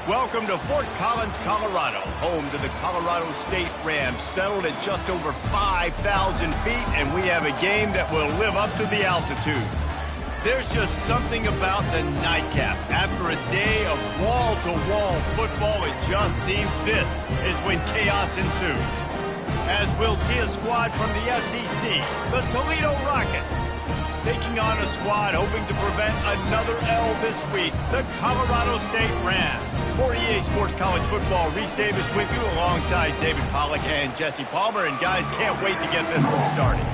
Welcome to Fort Collins, Colorado, home to the Colorado State Rams, settled at just over 5,000 feet, and we have a game that will live up to the altitude. There's just something about the nightcap. After a day of wall-to-wall football, it just seems this is when chaos ensues. As we'll see a squad from the SEC, the Toledo Rockets, taking on a squad hoping to prevent another L this week, the Colorado State Rams. For EA Sports College Football, Reese Davis with you alongside David Pollack and Jesse Palmer. And guys, can't wait to get this one started.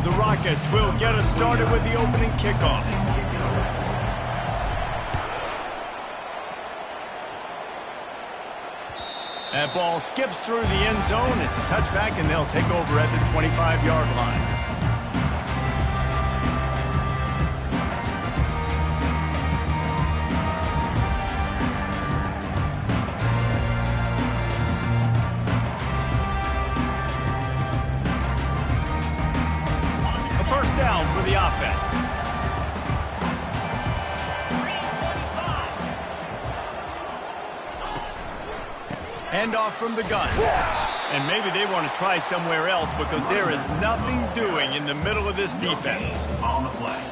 The Rockets will get us started with the opening kickoff. That ball skips through the end zone. It's a touchback, and they'll take over at the 25-yard line. A first down for the offense. Handoff from the gun. And maybe they want to try somewhere else because there is nothing doing in the middle of this defense.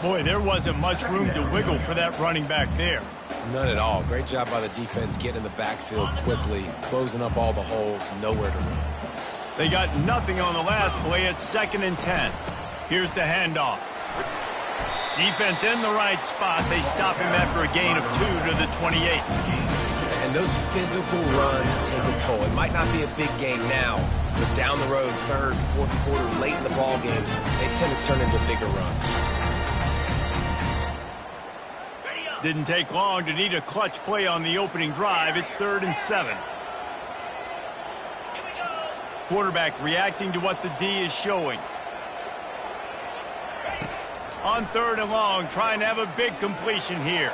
Boy, there wasn't much room to wiggle for that running back there. None at all. Great job by the defense getting in the backfield quickly, closing up all the holes, nowhere to run. They got nothing on the last play. It's 2nd and 10. Here's the handoff. Defense in the right spot. They stop him after a gain of 2 to the 28. And those physical runs take a toll. It might not be a big game now, but down the road, 3rd, 4th quarter, late in the ball games, they tend to turn into bigger runs. Didn't take long to need a clutch play on the opening drive. It's 3rd and 7. Quarterback reacting to what the D is showing. On 3rd and long, trying to have a big completion here.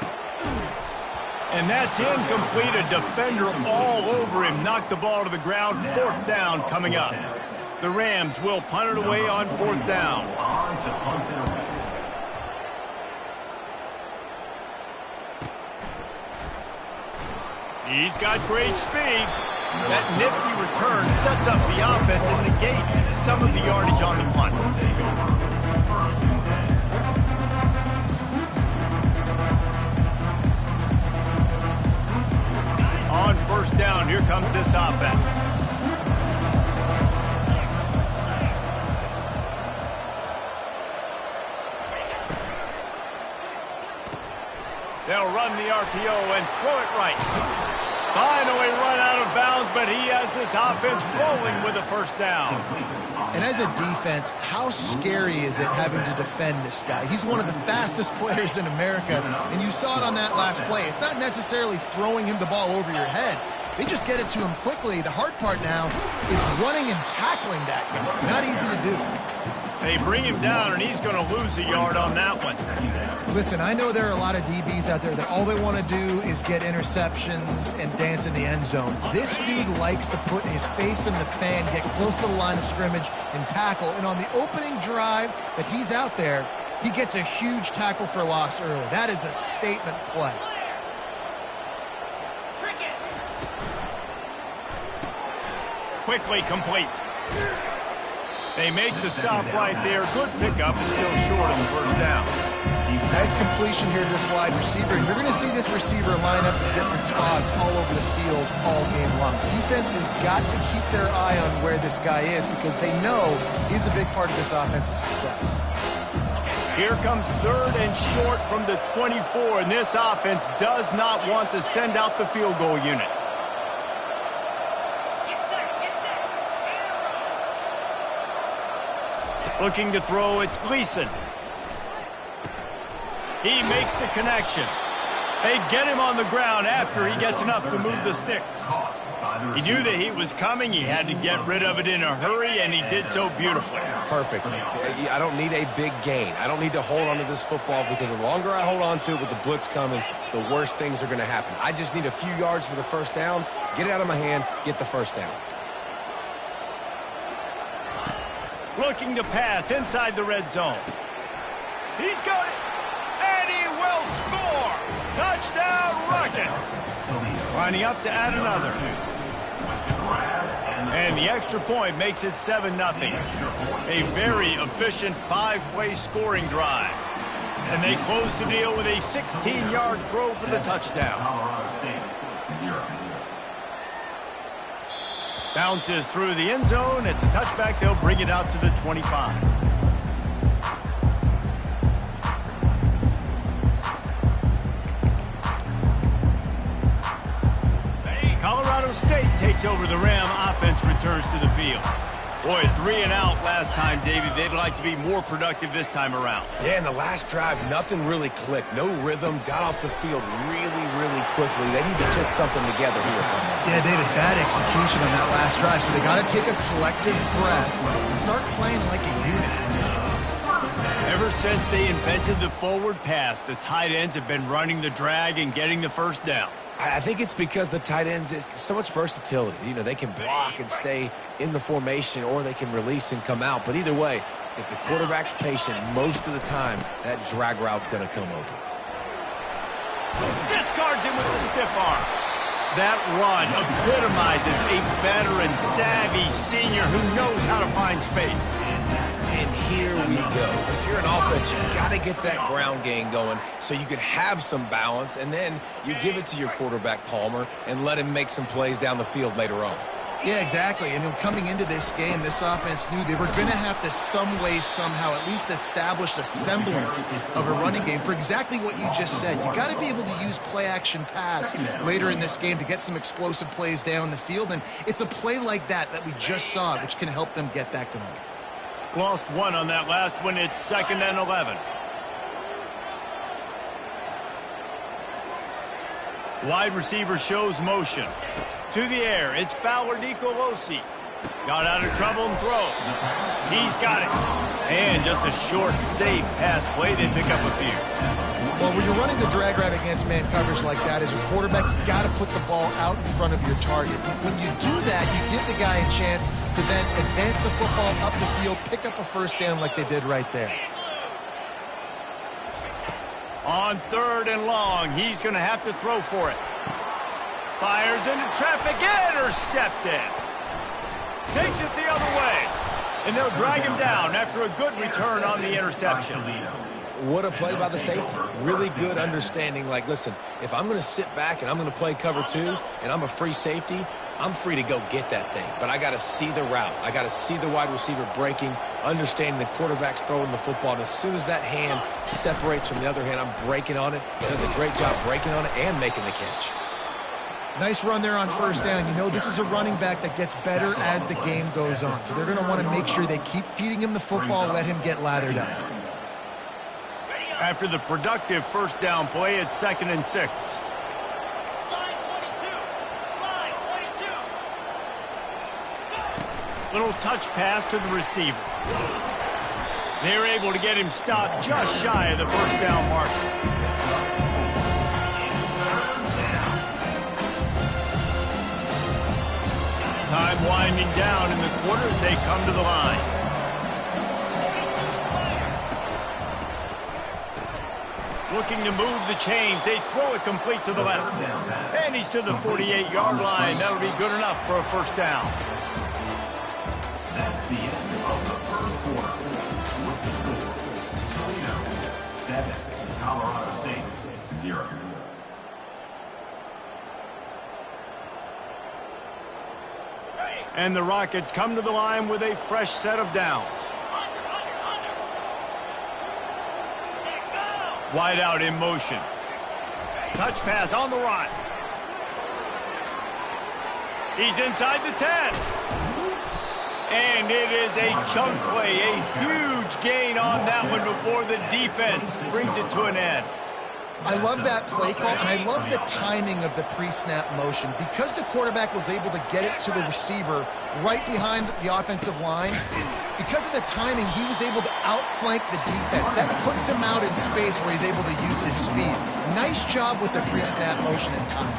And that's incomplete. A defender all over him. Knocked the ball to the ground. 4th down coming up. The Rams will punt it away on 4th down. He's got great speed. That nifty return sets up the offense and negates some of the yardage on the punt. On 1st down, here comes this offense. They'll run the RPO and throw it right. Finally run out of bounds, but he has this offense rolling with a 1st down. And as a defense, how scary is it having to defend this guy? He's one of the fastest players in America, and you saw it on that last play. It's not necessarily throwing him the ball over your head. They just get it to him quickly. The hard part now is running and tackling that guy. Not easy to do. They bring him down, and he's going to lose a yard on that one. Listen, I know there are a lot of DBs out there that all they want to do is get interceptions and dance in the end zone. This dude likes to put his face in the fan, get close to the line of scrimmage, and tackle. And on the opening drive that he's out there, he gets a huge tackle for loss early. That is a statement play. Quickly complete. They make the stop right there. Good pickup, but still short of the 1st down. Nice completion here to this wide receiver. You're going to see this receiver line up in different spots all over the field all game long. Defense has got to keep their eye on where this guy is because they know he's a big part of this offense's success. Here comes 3rd and short from the 24, and this offense does not want to send out the field goal unit. Looking to throw, it's Gleason. He makes the connection. They get him on the ground after he gets enough to move the sticks. He knew the heat was coming. He had to get rid of it in a hurry, and he did so beautifully. Perfectly. I don't need a big gain. I don't need to hold on to this football because the longer I hold on to it with the blitz coming, the worse things are going to happen. I just need a few yards for the 1st down, get it out of my hand, get the 1st down. Looking to pass inside the red zone. He's got it. And he will score. Touchdown Rockets. Lining up to add another. And the extra point makes it 7-0. A very efficient 5-play scoring drive. And they close the deal with a 16-yard throw for the touchdown. Bounces through the end zone. It's a touchback. They'll bring it out to the 25. Colorado State takes over the Ram. Offense returns to the field. Boy, 3 and out last time, David. They'd like to be more productive this time around. Yeah, in the last drive, nothing really clicked. No rhythm. Got off the field really, really quickly. They need to put something together here. Yeah, David, bad execution on that last drive. So they got to take a collective breath and start playing like a unit. Ever since they invented the forward pass, the tight ends have been running the drag and getting the first down. I think it's because the tight ends is so much versatility. You know, they can block and stay in the formation, or they can release and come out. But either way, if the quarterback's patient, most of the time, that drag route's going to come open. Discards him with the stiff arm. That run epitomizes a veteran, savvy senior who knows how to find space. And here we go. If you're an offense, you've got to get that ground game going so you can have some balance, and then you give it to your quarterback, Palmer, and let him make some plays down the field later on. Yeah, exactly. And coming into this game, this offense knew they were going to have to some way, somehow, at least establish a semblance of a running game for exactly what you just said. You got to be able to use play-action pass later in this game to get some explosive plays down the field, and it's a play like that we just saw, which can help them get that going. Lost one on that last one. It's 2nd and 11. Wide receiver shows motion. To the air, it's Fowler Nicolosi. Got out of trouble and throws. He's got it. And just a short, safe pass play. They pick up a few. Well, when you're running the drag route against man coverage like that, as a quarterback, you got to put the ball out in front of your target. When you do that, you give the guy a chance to then advance the football up the field, pick up a first down like they did right there. On 3rd and long, he's going to have to throw for it. Fires into traffic, intercepted. Takes it the other way. And they'll drag him down after a good return on the interception. What a play by the safety. Really good understanding. Like, listen, if I'm going to sit back and I'm going to play cover 2 and I'm a free safety, I'm free to go get that thing. But I got to see the route. I got to see the wide receiver breaking, understanding the quarterback's throwing the football. And as soon as that hand separates from the other hand, I'm breaking on it. Does a great job breaking on it and making the catch. Nice run there on first down. You know, this is a running back that gets better as the game goes on. So they're going to want to make sure they keep feeding him the football, let him get lathered up. After the productive first down play, it's 2nd and 6. Little touch pass to the receiver. They're able to get him stopped just shy of the first down marker. Time winding down in the quarter as they come to the line. Looking to move the chains. They throw it complete to the left. And he's to the 48-yard line. That'll be good enough for a first down. That's the end of the first quarter. With the score, Toledo 7, Colorado State 0. And the Rockets come to the line with a fresh set of downs. Wide out in motion. Touch pass on the run. He's inside the 10. And it is a chunk play, a huge gain on that one before the defense brings it to an end. I love that play call, and I love the timing of the pre-snap motion. Because the quarterback was able to get it to the receiver right behind the offensive line, because of the timing, he was able to outflank the defense. That puts him out in space where he's able to use his speed. Nice job with the pre-snap motion and timing.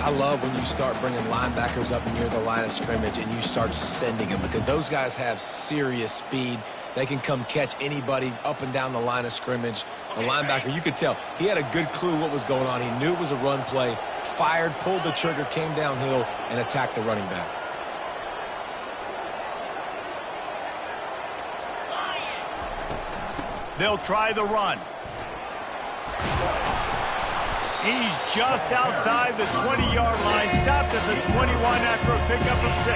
I love when you start bringing linebackers up near the line of scrimmage and you start sending them, because those guys have serious speed. They can come catch anybody up and down the line of scrimmage. The linebacker, you could tell, he had a good clue what was going on. He knew it was a run play, fired, pulled the trigger, came downhill, and attacked the running back. They'll try the run. He's just outside the 20-yard line, stopped at the 21 after a pickup of 6.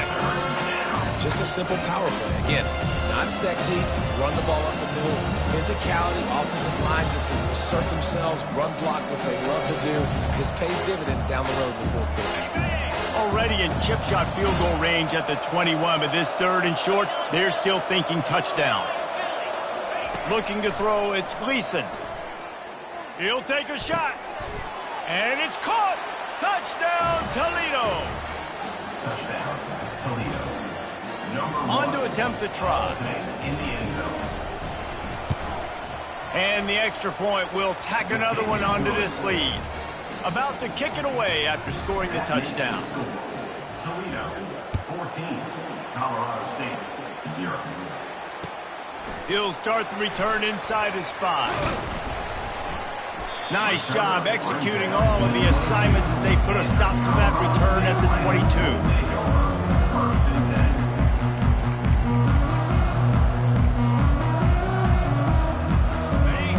Just a simple power play. Again, not sexy, run the ball up the middle. Physicality, offensive line gets to assert themselves, run block, what they love to do. This pays dividends down the road in the fourth quarter. Already in chip shot field goal range at the 21, but this 3rd and short, they're still thinking touchdown. Looking to throw, it's Gleason. He'll take a shot. And it's caught! Touchdown, Toledo! Touchdown, Toledo. On to attempt the try. In the end zone. And the extra point will tack another one onto this lead. About to kick it away after scoring the touchdown. Toledo, 14. Colorado State, 0. He'll start the return inside his 5. Nice job executing all of the assignments as they put a stop to that return at the 22.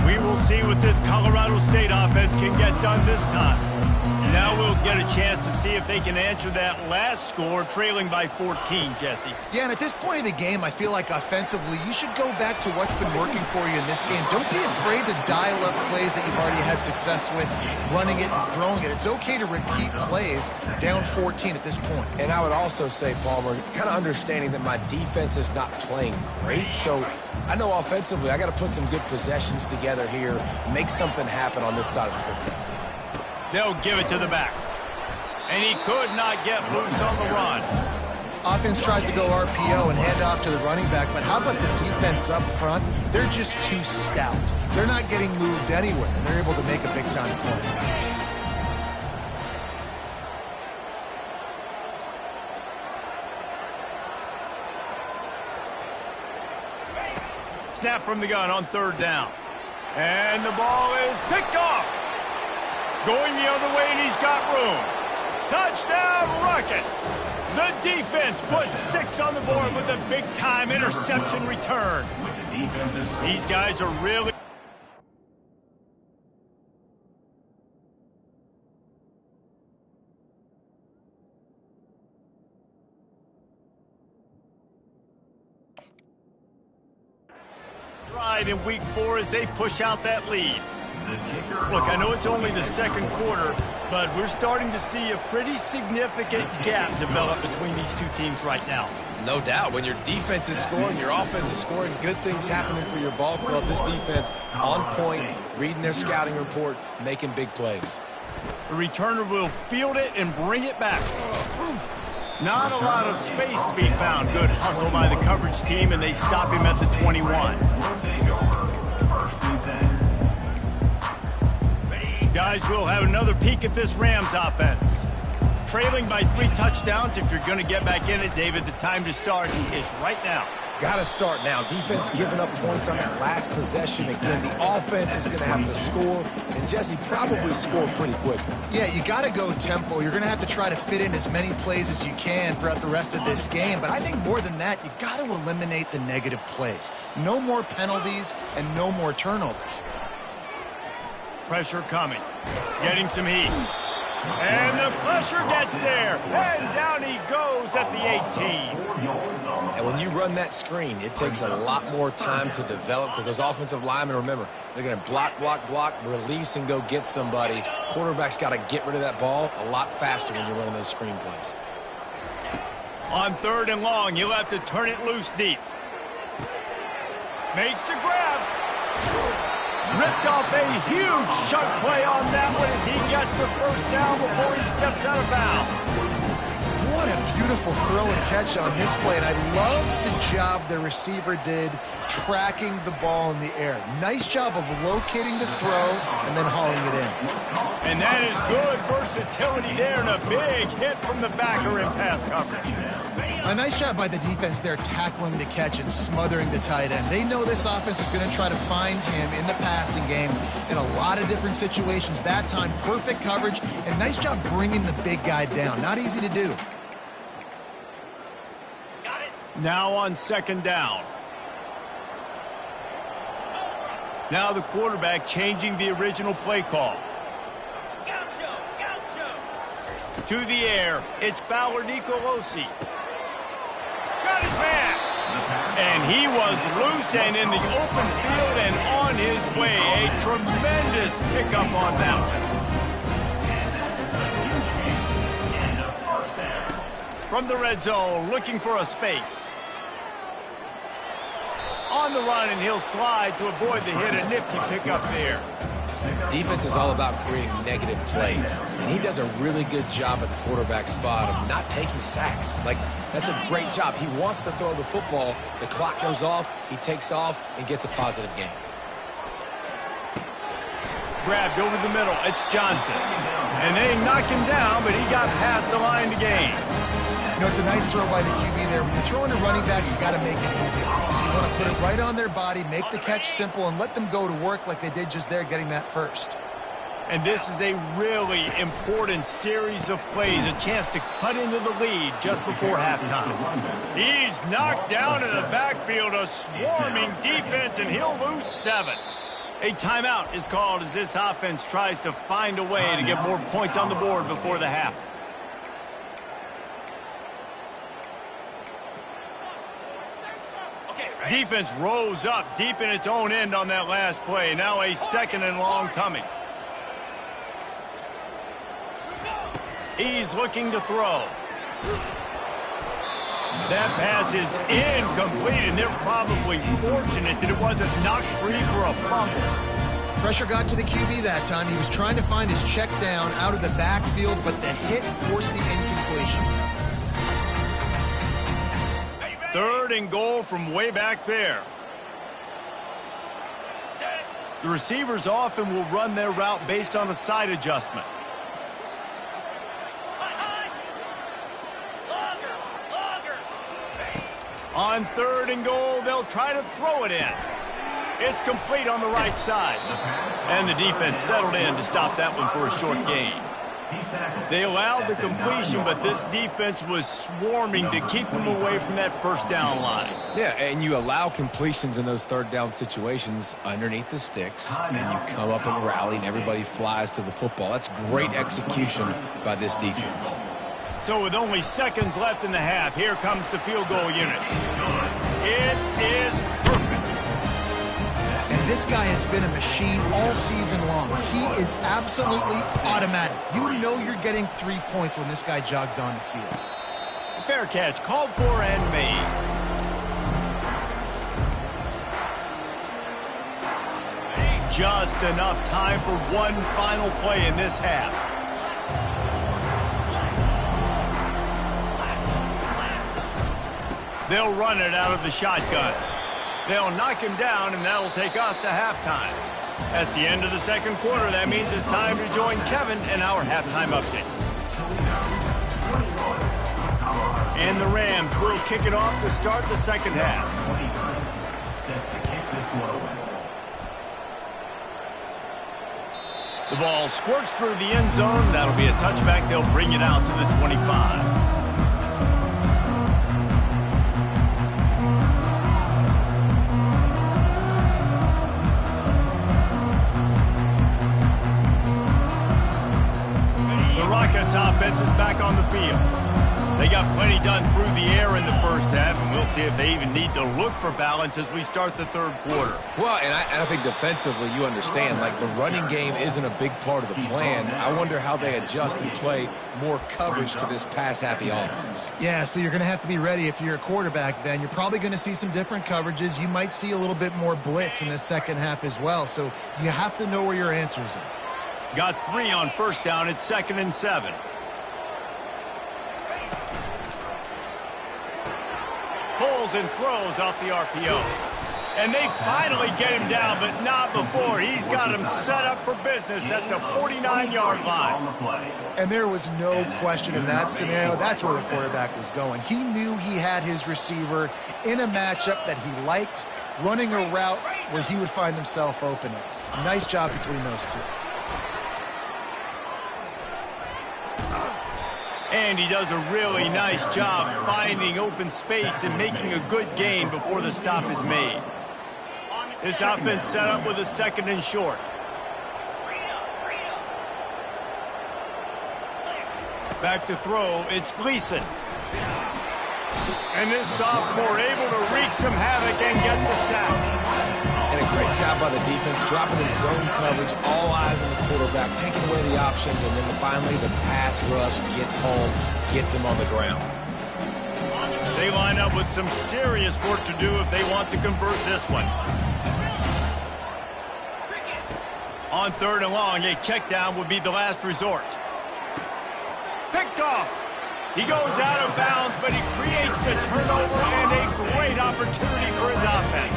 We will see what this Colorado State offense can get done this time. Now we'll get a chance to see if they can answer that last score, trailing by 14, Jesse. Yeah, and at this point of the game, I feel like offensively, you should go back to what's been working for you in this game. Don't be afraid to dial up plays that you've already had success with, running it and throwing it. It's okay to repeat plays down 14 at this point. And I would also say, Palmer, kind of understanding that my defense is not playing great, so I know offensively I got to put some good possessions together here, make something happen on this side of the football. They'll give it to the back. And he could not get loose on the run. Offense tries to go RPO and hand off to the running back, but how about the defense up front? They're just too stout. They're not getting moved anywhere, and they're able to make a big-time play. Snap from the gun on 3rd down. And the ball is picked off. Going the other way, and he's got room. Touchdown, Rockets! The defense puts 6 on the board with a big-time interception return. These guys are really... stride in week 4 as they push out that lead. Look, I know it's only the 2nd quarter, but we're starting to see a pretty significant gap develop between these two teams right now. No doubt. When your defense is scoring, your offense is scoring, good things happening for your ball club. This defense on point, reading their scouting report, making big plays. The returner will field it and bring it back. Not a lot of space to be found. Good hustle by the coverage team, and they stop him at the 21. Guys, we'll have another peek at this Rams offense. Trailing by 3 touchdowns. If you're going to get back in it, David, the time to start is right now. Got to start now. Defense giving up points on that last possession. Again, the offense is going to have to score, and Jesse probably score pretty quickly. Yeah, you got to go tempo. You're going to have to try to fit in as many plays as you can throughout the rest of this game. But I think more than that, you got to eliminate the negative plays. No more penalties and no more turnovers. Pressure coming. Getting some heat. And the pressure gets there. And down he goes at the 18. And when you run that screen, it takes a lot more time to develop because those offensive linemen, remember, they're going to block, release, and go get somebody. Quarterback's got to get rid of that ball a lot faster when you're running those screen plays. On 3rd and long, you'll have to turn it loose deep. Makes the grab. Ripped off a huge chunk play on that one as he gets the 1st down before he steps out of bounds. What a beautiful throw and catch on this play, and I love the job the receiver did tracking the ball in the air. Nice job of locating the throw and then hauling it in. And that is good versatility there, and a big hit from the backer in pass coverage. A nice job by the defense there tackling the catch and smothering the tight end. They know this offense is going to try to find him in the passing game in a lot of different situations. That time, perfect coverage, and nice job bringing the big guy down. Not easy to do. Now on second down. Now the quarterback changing the original play call. To the air, it's Fowler Nicolosi. Got his man. And he was loose and in the open field and on his way. A tremendous pickup on that one. From the red zone, looking for a space. On the run, and he'll slide to avoid the hit. A nifty pickup there. Defense is all about creating negative plays, and he does a really good job at the quarterback spot of not taking sacks. Like, that's a great job. He wants to throw the football. The clock goes off, he takes off, and gets a positive gain. Grabbed over the middle. It's Johnson. And they knock him down, but he got past the line to gain. You know, it's a nice throw by the QB there. When you're throwing to running backs, you got to make it easy. So you want to put it right on their body, make the catch simple, and let them go to work like they did just there, getting that first. And this is a really important series of plays, a chance to cut into the lead just before halftime. He's knocked down in the backfield, a swarming defense, and he'll lose 7. A timeout is called as this offense tries to find a way to get more points on the board before the half. Defense rose up deep in its own end on that last play. Now a second and long coming. He's looking to throw. That pass is incomplete, and they're probably fortunate that it wasn't knocked free for a fumble. Pressure got to the QB that time. He was trying to find his check down out of the backfield, but the hit forced the incompletion. Third and goal from way back there. The receivers often will run their route based on a side adjustment. On third and goal, they'll try to throw it in. It's complete on the right side. And the defense settled in to stop that one for a short gain. They allowed the completion, but this defense was swarming to keep them away from that first down line. Yeah, and you allow completions in those third down situations underneath the sticks, and you come up and rally, and everybody flies to the football. That's great execution by this defense. So with only seconds left in the half, here comes the field goal unit. It is perfect. And this guy has been a machine all season long. He is absolutely automatic. You know you're getting 3 points when this guy jogs on the field. Fair catch, called for and made. Just enough time for one final play in this half. They'll run it out of the shotgun. They'll knock him down, and that'll take us to halftime. That's the end of the second quarter. That means it's time to join Kevin in our halftime update. And the Rams will kick it off to start the second half. The ball squirts through the end zone. That'll be a touchback. They'll bring it out to the 25. Offense is back on the field. They got plenty done through the air in the first half, and we'll see if they even need to look for balance as we start the third quarter. Well, and I think defensively, you understand, like the running game isn't a big part of the plan. I wonder how they adjust and play more coverage to this pass-happy offense. Yeah, so you're going to have to be ready if you're a quarterback then. You're probably going to see some different coverages. You might see a little bit more blitz in the second half as well, so you have to know where your answers are. Got 3 on first down. It's 2nd and 7. scrambles and throws off the RPO. And they finally get him down, but not before. He's got him set up for business at the 49-yard line. And there was no question in that scenario. That's where the quarterback was going. He knew he had his receiver in a matchup that he liked, running a route where he would find himself open. Nice job between those two. And he does a really nice job finding open space and making a good gain before the stop is made. This offense set up with a 2nd and short. Back to throw, it's Gleason. And this sophomore able to wreak some havoc and get the sack. And a great job by the defense, dropping in zone coverage, all eyes on the quarterback, taking away the options, and then finally the pass rush gets home, gets him on the ground. They line up with some serious work to do if they want to convert this one. On 3rd and long, a check down would be the last resort. Picked off. He goes out of bounds, but he creates the turnover and a great opportunity for his offense.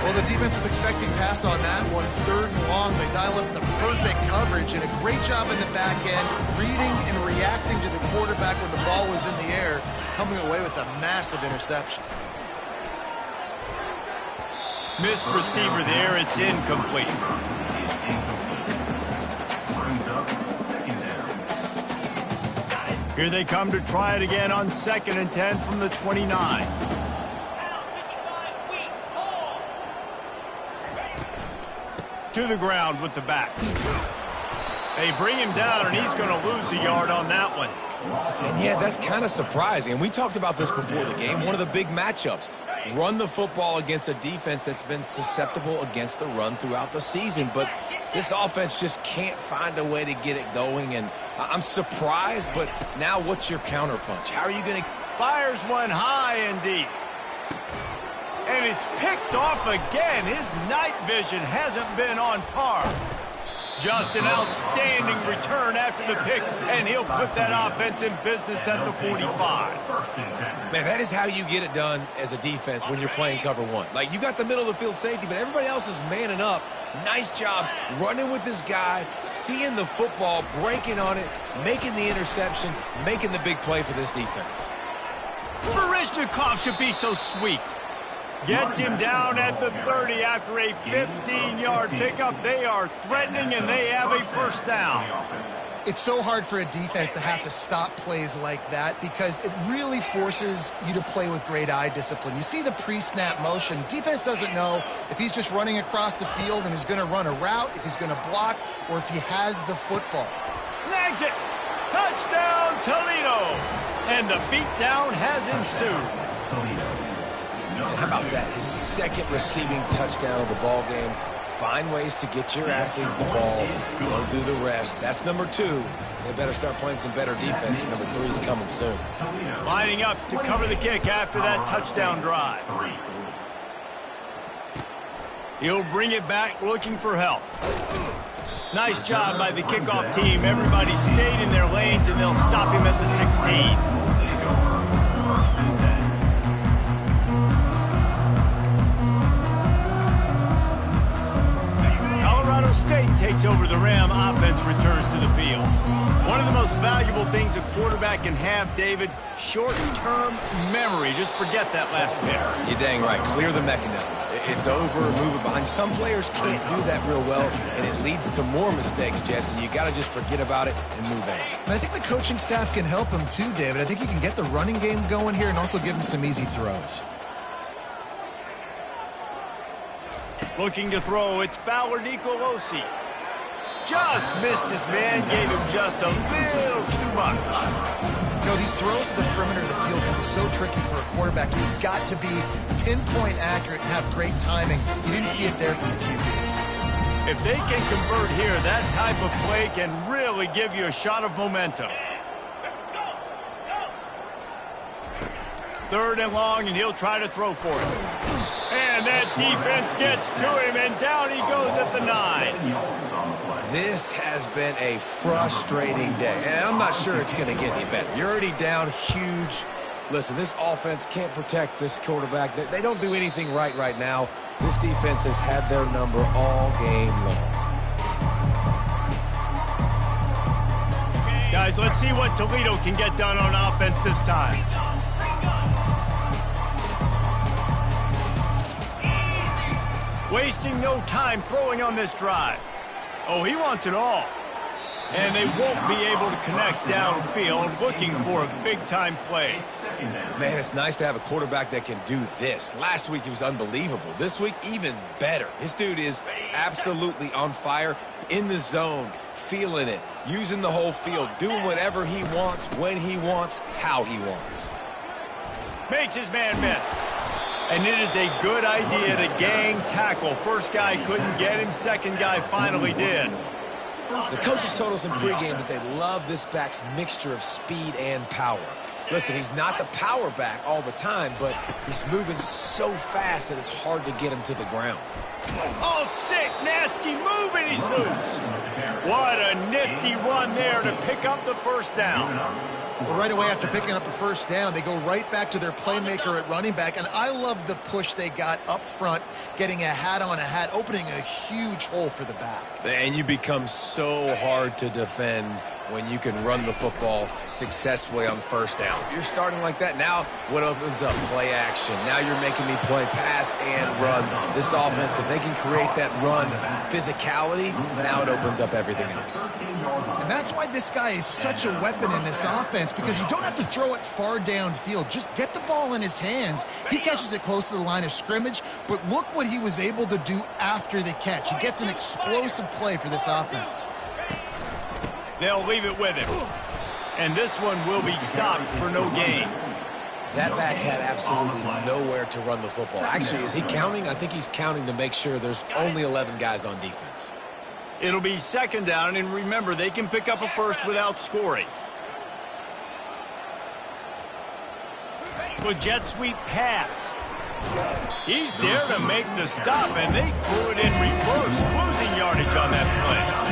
Well, the defense was expecting pass on that one. 3rd and long, they dial up the perfect coverage and a great job in the back end, reading and reacting to the quarterback when the ball was in the air, coming away with a massive interception. Missed receiver there, it's incomplete. Here they come to try it again on 2nd and 10 from the 29. To the ground with the back. They bring him down, and he's going to lose a yard on that one. And yeah, that's kind of surprising. And we talked about this before the game. One of the big matchups. Run the football against a defense that's been susceptible against the run throughout the season. But this offense just can't find a way to get it going. And I'm surprised, but now what's your counterpunch? How are you going to... Fires one high and deep. And it's picked off again. His night vision hasn't been on par. Just an outstanding return after the pick, and he'll put that offense in business at the 45. Man, that is how you get it done as a defense when you're playing cover one. Like, you got the middle of the field safety, but everybody else is manning up. Nice job running with this guy, seeing the football, breaking on it, making the interception, making the big play for this defense. Barishnikov should be so sweet. Gets him down at the 30 after a 15-yard pickup. They are threatening, and they have a 1st down. It's so hard for a defense to have to stop plays like that because it really forces you to play with great eye discipline. You see the pre-snap motion. Defense doesn't know if he's just running across the field and he's going to run a route, if he's going to block, or if he has the football. Snags it. Touchdown, Toledo. And the beatdown has ensued. And how about that? His 2nd receiving touchdown of the ball game. Find ways to get your athletes the ball. They'll do the rest. That's number 2. They better start playing some better defense. Number 3 is coming soon. Lining up to cover the kick after that touchdown drive. He'll bring it back looking for help. Nice job by the kickoff team. Everybody stayed in their lanes, and they'll stop him at the 16. State takes over the Ram offense, returns to the field. One of the most valuable things a quarterback can have, David, short-term memory. Just forget that last pick. You're dang right. Clear the mechanism. It's over, move it behind. Some players can't do that real well, and it leads to more mistakes, Jesse. You got to just forget about it and move on. And I think the coaching staff can help him too, David. I think he can get the running game going here and also give him some easy throws. Looking to throw, it's Fowler Nicolosi. Just missed his man, gave him just a little too much. You know, these throws to the perimeter of the field can be so tricky for a quarterback. He's got to be pinpoint accurate and have great timing. You didn't see it there from the QB. If they can convert here, that type of play can really give you a shot of momentum. 3rd and long, and he'll try to throw for it. And that defense gets to him, and down he goes at the 9. This has been a frustrating day, and I'm not sure it's going to get any better. You're already down huge Listen, this offense can't protect this quarterback. They don't do anything right now. This defense has had their number all game long. Guys, let's see what Toledo can get done on offense this time. Wasting no time throwing on this drive. Oh, he wants it all. And they won't be able to connect downfield, looking for a big-time play. Man, it's nice to have a quarterback that can do this. Last week, he was unbelievable. This week, even better. This dude is absolutely on fire, in the zone, feeling it, using the whole field, doing whatever he wants, when he wants, how he wants. Makes his man miss. And it is a good idea to gang tackle. First guy couldn't get him, second guy finally did. The coaches told us in pregame that they love this back's mixture of speed and power. Listen, he's not the power back all the time, but he's moving so fast that it's hard to get him to the ground. Oh, sick, nasty move, and he's loose. What a nifty run there to pick up the first down. Well, right away after picking up a first down, they go right back to their playmaker at running back, and I love the push they got up front, getting a hat on a hat, opening a huge hole for the back. And you become so hard to defend when you can run the football successfully on first down. You're starting like that. Now what opens up? Play action. Now you're making me play pass and run. This offense, if they can create that run physicality, now it opens up everything else. And that's why this guy is such a weapon in this offense, because you don't have to throw it far downfield. Just get the ball in his hands. He catches it close to the line of scrimmage, but look what he was able to do after the catch. He gets an explosive play for this offense. They'll leave it with him. And this one will be stopped for no gain. That back had absolutely nowhere to run the football. Actually, is he counting? I think he's counting to make sure there's only 11 guys on defense. It'll be second down, and remember, they can pick up a first without scoring. With jet sweep pass. He's there to make the stop, and they threw it in reverse, losing yardage on that play.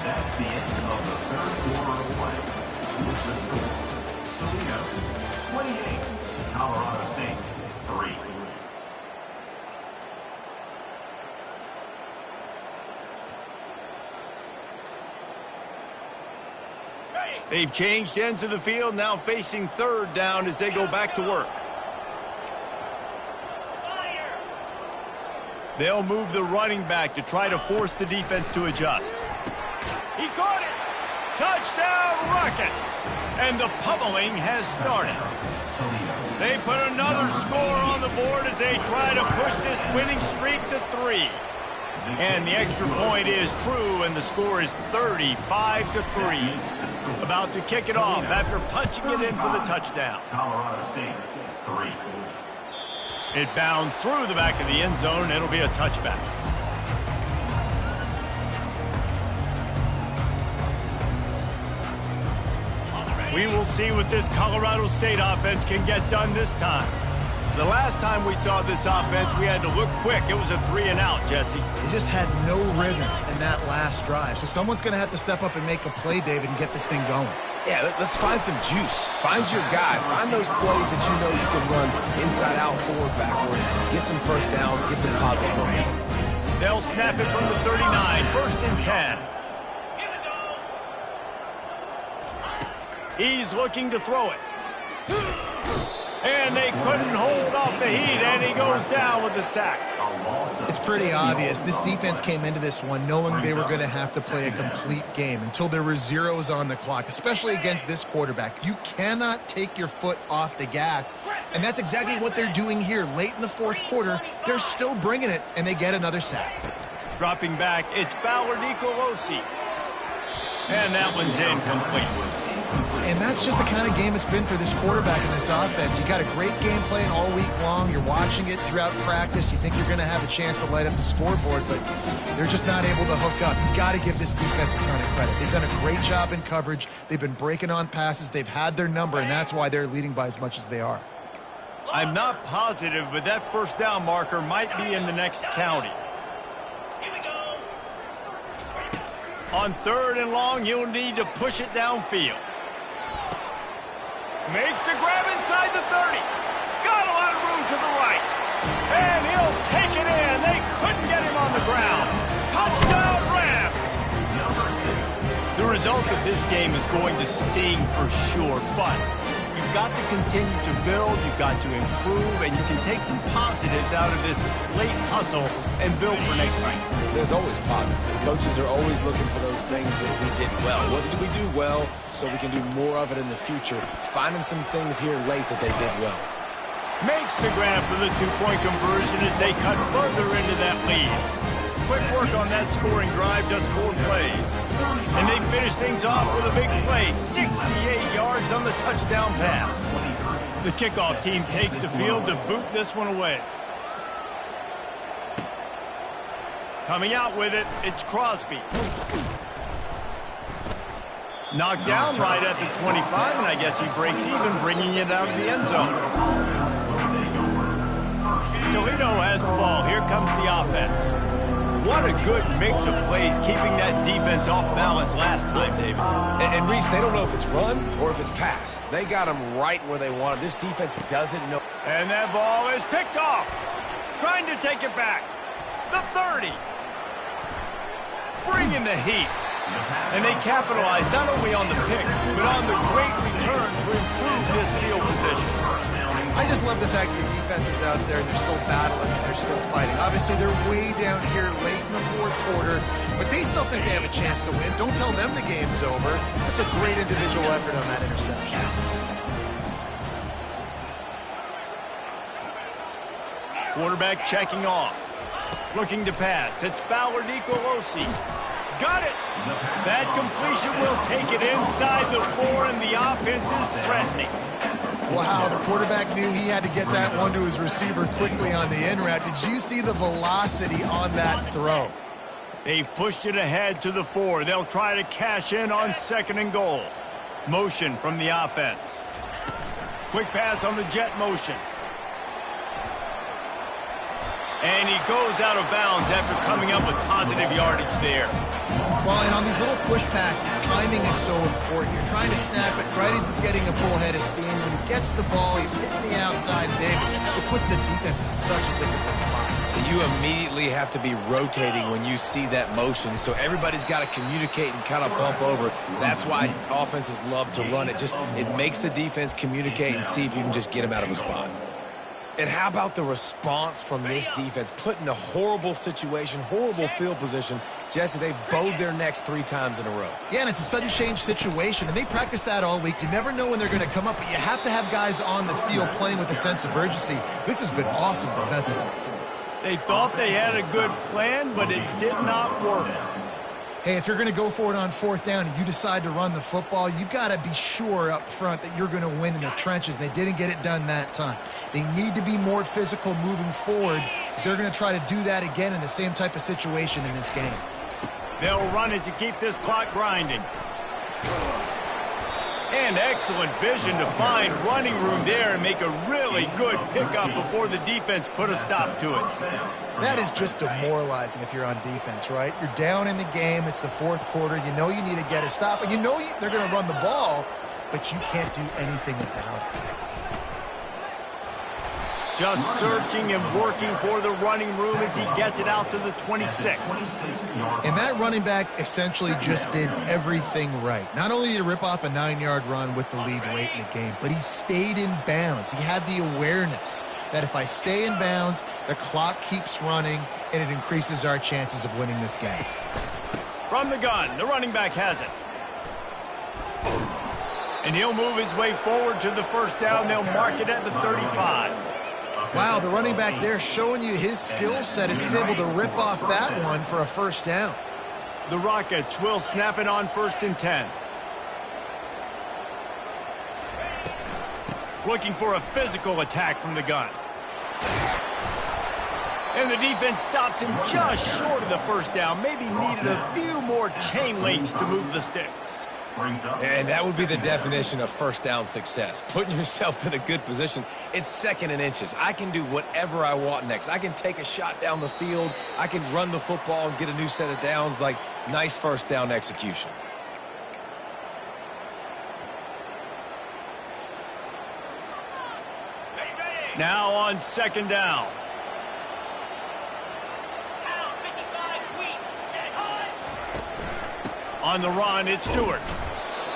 That's the end of the third quarter of play. With the score, Toledo 28, Colorado State 3. They've changed ends of the field, now facing third down as they go back to work. They'll move the running back to try to force the defense to adjust. He caught it! Touchdown, Rockets! And the pummeling has started. They put another score on the board as they try to push this winning streak to 3. And the extra point is true, and the score is 35-3. About to kick it off after punching it in for the touchdown. Colorado State 3. It bounds through the back of the end zone, and it'll be a touchback. We will see what this Colorado State offense can get done this time. The last time we saw this offense, we had to look quick. It was a 3-and-out, Jesse. They just had no rhythm in that last drive. So someone's going to have to step up and make a play, David, and get this thing going. Yeah, let's find some juice. Find your guy. Find those plays that you know you can run inside out, forward, backwards. Get some first downs. Get some positive momentum. They'll snap it from the 39. First and 10. He's looking to throw it. And they couldn't hold off the heat, and he goes down with the sack. It's pretty obvious. This defense came into this one knowing they were going to have to play a complete game until there were zeros on the clock, especially against this quarterback. You cannot take your foot off the gas, and that's exactly what they're doing here. Late in the fourth quarter, they're still bringing it, and they get another sack. Dropping back, it's Ballard Nicolosi. And that one's incomplete. And that's just the kind of game it's been for this quarterback in this offense. You got a great game plan all week long. You're watching it throughout practice. You think you're going to have a chance to light up the scoreboard, but they're just not able to hook up. You got to give this defense a ton of credit. They've done a great job in coverage. They've been breaking on passes. They've had their number, and that's why they're leading by as much as they are. I'm not positive, but that first down marker might be in the next county. On 3rd and long, you'll need to push it downfield. Makes the grab inside the 30. Got a lot of room to the right. And he'll take it in. They couldn't get him on the ground. Touchdown, Rams! The result of this game is going to sting for sure, but you've got to continue to build, you've got to improve, and you can take some positives out of this late hustle and build for next week. There's always positives. And coaches are always looking for those things that we did well. What did we do well so we can do more of it in the future? Finding some things here late that they did well. Makes the grab for the two-point conversion as they cut further into that lead. Quick work on that scoring drive, just 4 plays. And they finish things off with a big play, 68 yards on the touchdown pass. The kickoff team takes the field to boot this one away. Coming out with it, it's Crosby. Knocked down right at the 25, and I guess he breaks even, bringing it out of the end zone. Toledo has the ball. Here comes the offense. What a good mix of plays, keeping that defense off balance last time, David. And Reese, they don't know if it's run or if it's pass. They got them right where they want it. This defense doesn't know. And that ball is picked off. Trying to take it back. The 30. Bringing the heat. And they capitalize not only on the pick, but on the great return to improve this field position. I just love the fact that the defense is out there and they're still battling and they're still fighting. Obviously, they're way down here late in the 4th quarter, but they still think they have a chance to win. Don't tell them the game's over. That's a great individual effort on that interception. Quarterback checking off. Looking to pass. It's Fowler Nicolosi. Got it! That completion will take it inside the 4, and the offense is threatening. Wow, the quarterback knew he had to get that one to his receiver quickly on the in route. Did you see the velocity on that throw? They've pushed it ahead to the 4. They'll try to cash in on 2nd and goal. Motion from the offense. Quick pass on the jet motion. And he goes out of bounds after coming up with positive yardage there. Well, and on these little push passes, timing is so important. You're trying to snap it right as he's getting a full head of steam. When he gets the ball, he's hitting the outside big. It puts the defense in such a difficult spot. You immediately have to be rotating when you see that motion, so everybody's got to communicate and kind of bump over. That's why offenses love to run it. It makes the defense communicate and see if you can just get them out of a spot. And how about the response from this defense? Put in a horrible situation, horrible field position. Jesse, they've bowed their necks 3 times in a row. Yeah, and it's a sudden change situation, and they practice that all week. You never know when they're going to come up, but you have to have guys on the field playing with a sense of urgency. This has been awesome defensively. They thought they had a good plan, but it did not work. Hey, if you're going to go for it on 4th down and you decide to run the football, you've got to be sure up front that you're going to win in the trenches. They didn't get it done that time. They need to be more physical moving forward. They're going to try to do that again in the same type of situation in this game. They'll run it to keep this clock grinding. And excellent vision to find running room there and make a really good pickup before the defense put a stop to it. That is just demoralizing if you're on defense, right? You're down in the game. It's the 4th quarter. You know you need to get a stop, and you know they're going to run the ball, but you can't do anything about it. Just searching and working for the running room as he gets it out to the 26. And that running back essentially just did everything right. Not only did he rip off a 9-yard run with the lead late in the game, but he stayed in bounds. He had the awareness that if I stay in bounds, the clock keeps running, and it increases our chances of winning this game. From the gun, the running back has it. And he'll move his way forward to the 1st down. They'll mark it at the 35. Wow, the running back there showing you his skill set as he's able to rip off that one for a 1st down. The Rockets will snap it on 1st and 10. Looking for a physical attack from the gun. And the defense stops him just short of the 1st down. Maybe needed a few more chain links to move the sticks. Brings up. And that would be the definition of first down success. Putting yourself in a good position. It's second and inches. I can do whatever I want next. I can take a shot down the field. I can run the football and get a new set of downs. Like, nice first down execution. Now on second down. On the run, it's Stewart.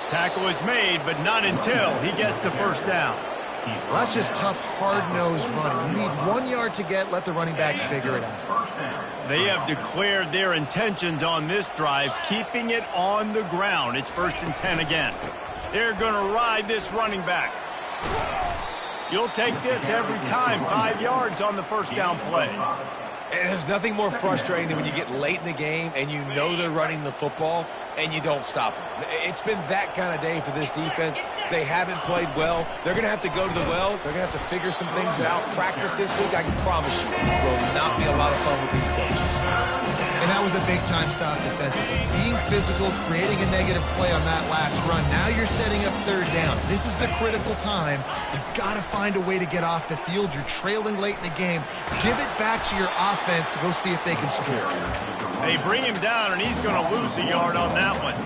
Tackle is made, but not until he gets the first down. Well, that's just tough, hard-nosed running. You need 1 yard to get, let the running back figure it out. They have declared their intentions on this drive, keeping it on the ground. It's 1st and 10 again. They're going to ride this running back. You'll take this every time. 5 yards on the first down play. And there's nothing more frustrating than when you get late in the game and you know they're running the football and you don't stop them. It's been that kind of day for this defense. They haven't played well. They're going to have to go to the well. They're going to have to figure some things out. Practice this week, I can promise you, will not be a lot of fun with these coaches. And that was a big-time stop defensively. Being physical, creating a negative play on that last run. Now you're setting up third down. This is the critical time. You've got to find a way to get off the field. You're trailing late in the game. Give it back to your offense to go see if they can score. They bring him down, and he's going to lose a yard on that one.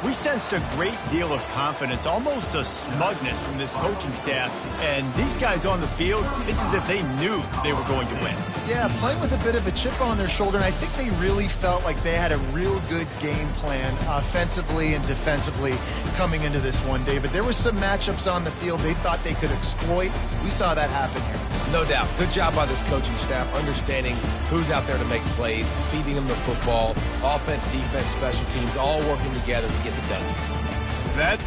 We sensed a great deal of confidence, almost a smugness from this coaching staff. And these guys on the field, it's as if they knew they were going to win. Yeah, playing with a bit of a chip on their shoulder, and I think they really felt like they had a real good game plan offensively and defensively coming into this one, David. There was some matchups on the field they thought they could exploit. We saw that happen here. No doubt. Good job by this coaching staff, understanding who's out there to make plays, feeding them the football, offense, defense, special teams, all working together to get the W. That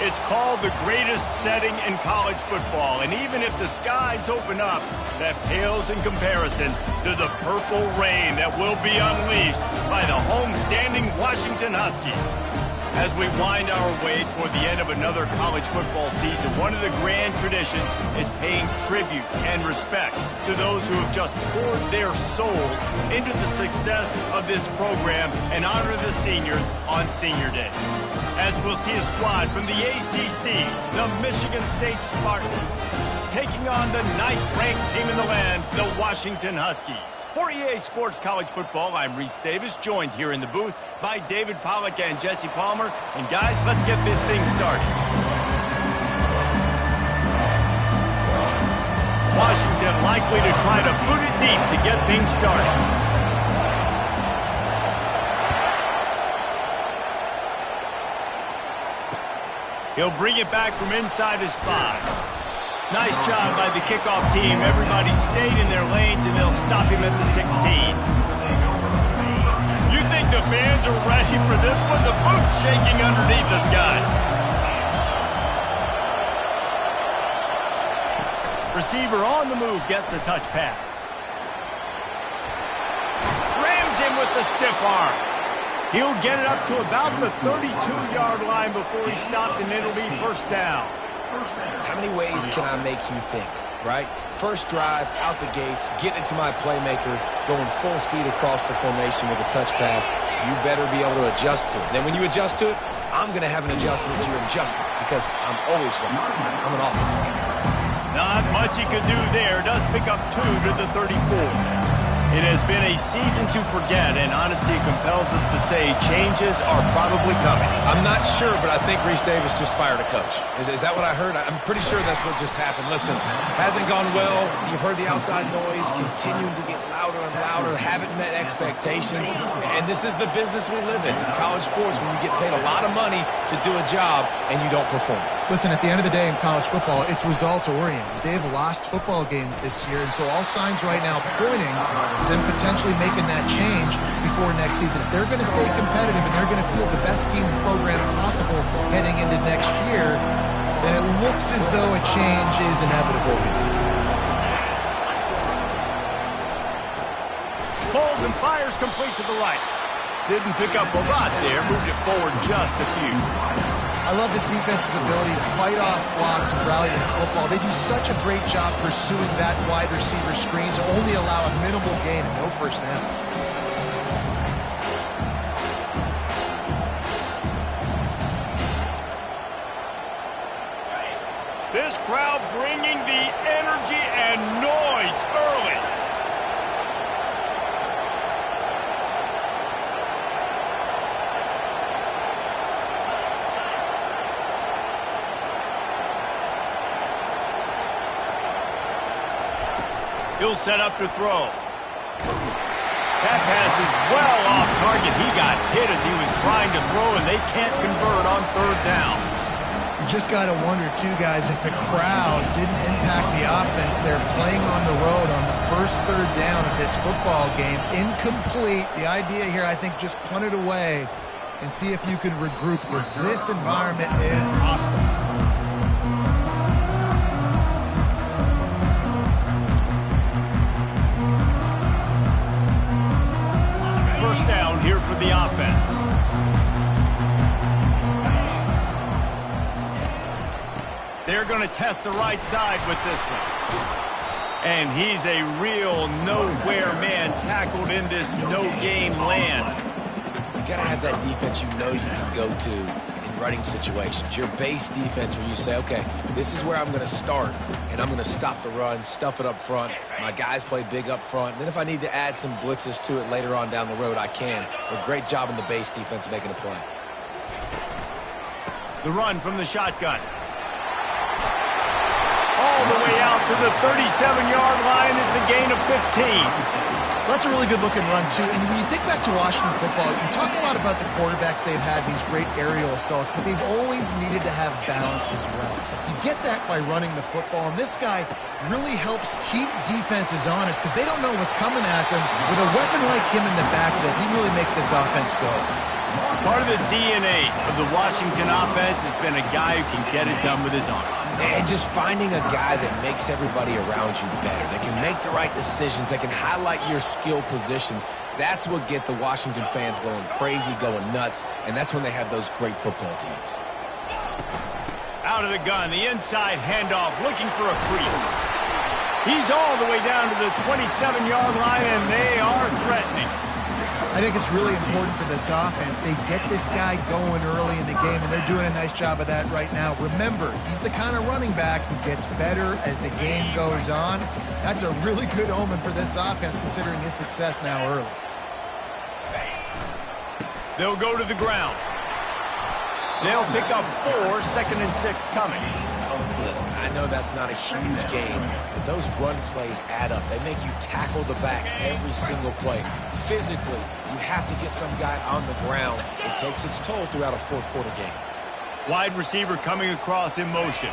It's called the greatest setting in college football, and even if the skies open up, that pales in comparison to the purple rain that will be unleashed by the homestanding Washington Huskies. As we wind our way toward the end of another college football season, one of the grand traditions is paying tribute and respect to those who have just poured their souls into the success of this program and honor the seniors on Senior Day. As we'll see a squad from the ACC, the Michigan State Spartans, taking on the 9th-ranked team in the land, the Washington Huskies. For EA Sports College Football, I'm Reese Davis, joined here in the booth by David Pollack and Jesse Palmer. And guys, let's get this thing started. Washington likely to try to boot it deep to get things started. He'll bring it back from inside his 5. Nice job by the kickoff team. Everybody stayed in their lanes, and they'll stop him at the 16. You think the fans are ready for this one? The boot's shaking underneath us, guys. Receiver on the move gets the touch pass. Rams him with the stiff arm. He'll get it up to about the 32-yard line before he's stopped, and it'll be first down. How many ways can I make you think, right? First drive, out the gates, get it to my playmaker, going full speed across the formation with a touch pass. You better be able to adjust to it. Then when you adjust to it, I'm going to have an adjustment to your adjustment because I'm always right. I'm an offensive guy. Not much he could do there. Does pick up 2 to the 34. It has been a season to forget, and honesty compels us to say changes are probably coming. I'm not sure, but I think Reese Davis just fired a coach. Is that what I heard? I'm pretty sure that's what just happened. Listen, hasn't gone well. You've heard the outside noise, continuing to get louder and louder, haven't met expectations. And this is the business we live in college sports, when you get paid a lot of money to do a job and you don't perform. Listen, at the end of the day in college football, it's results-oriented. They have lost football games this year, and so all signs right now pointing to them potentially making that change before next season. If they're going to stay competitive and they're going to field the best team and program possible heading into next year, then it looks as though a change is inevitable. Pulls and fires complete to the right. Didn't pick up a lot there, moved it forward just a few. I love this defense's ability to fight off blocks and rally to the football. They do such a great job pursuing that wide receiver screen to only allow a minimal gain and no first down. This crowd bringing the energy and noise early. He'll set up to throw. That pass is well off target. He got hit as he was trying to throw, and they can't convert on third down. You just got to wonder, too, guys, if the crowd didn't impact the offense. They're playing on the road on the first third down of this football game. Incomplete. The idea here, I think, just punt it away and see if you can regroup, because this environment is hostile. First down here for the offense. They're going to test the right side with this one. And he's a real nowhere man tackled in this no-game land. You got to have that defense you know you can go to in running situations. Your base defense where you say, okay, this is where I'm going to start, and I'm going to stop the run, stuff it up front. My guys play big up front. Then if I need to add some blitzes to it later on down the road, I can. But great job in the base defense making a play. The run from the shotgun. All the way out to the 37-yard line. It's a gain of 15. That's a really good-looking run, too. And when you think back to Washington football, you talk a lot about the quarterbacks. They've had these great aerial assaults, but they've always needed to have balance as well. You get that by running the football, and this guy really helps keep defenses honest because they don't know what's coming at them. With a weapon like him in the backfield, he really makes this offense go. Part of the DNA of the Washington offense has been a guy who can get it done with his arm. And just finding a guy that makes everybody around you better, that can make the right decisions, that can highlight your skill positions. That's what get the Washington fans going crazy, going nuts, and that's when they have those great football teams. Out of the gun, the inside handoff, looking for a crease. He's all the way down to the 27-yard line, and they are threatening. I think it's really important for this offense. They get this guy going early in the game, and they're doing a nice job of that right now. Remember, he's the kind of running back who gets better as the game goes on. That's a really good omen for this offense, considering his success now early. They'll go to the ground. They'll pick up 4, 2nd and 6 coming. Listen, I know that's not a huge game, but those run plays add up. They make you tackle the back every single play. Physically, you have to get some guy on the ground. It takes its toll throughout a fourth-quarter game. Wide receiver coming across in motion.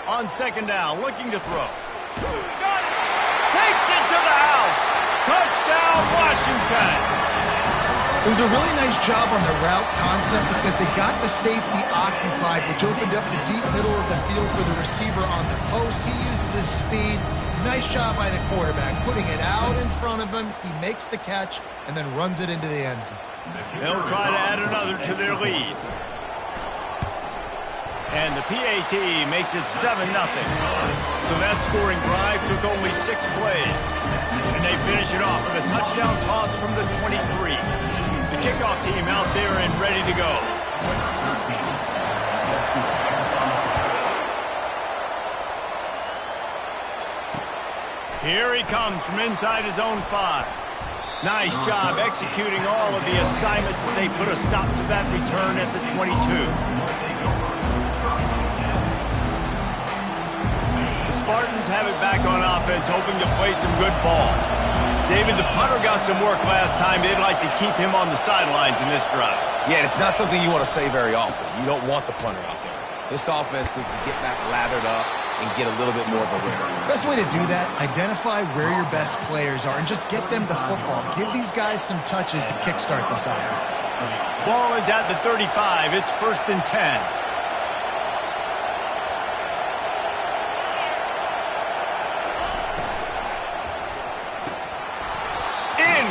On 2nd down, looking to throw. Got it! Takes it to the house! Touchdown, Washington! It was a really nice job on the route concept because they got the safety occupied, which opened up the deep middle of the field for the receiver on the post. He uses his speed. Nice job by the quarterback, putting it out in front of him. He makes the catch and then runs it into the end zone. They'll try to add another to their lead. And the PAT makes it 7-0. So that scoring drive took only 6 plays. And they finish it off with a touchdown toss from the 23. The kickoff team out there and ready to go. Here he comes from inside his own 5. Nice job executing all of the assignments as they put a stop to that return at the 22. The Spartans have it back on offense, hoping to play some good ball. David, the punter got some work last time. They'd like to keep him on the sidelines in this drive. Yeah, it's not something you want to say very often. You don't want the punter out there. This offense needs to get back lathered up and get a little bit more of a rhythm. Best way to do that, identify where your best players are and just get them the football. Give these guys some touches to kickstart this offense. Ball is at the 35. It's 1st and 10.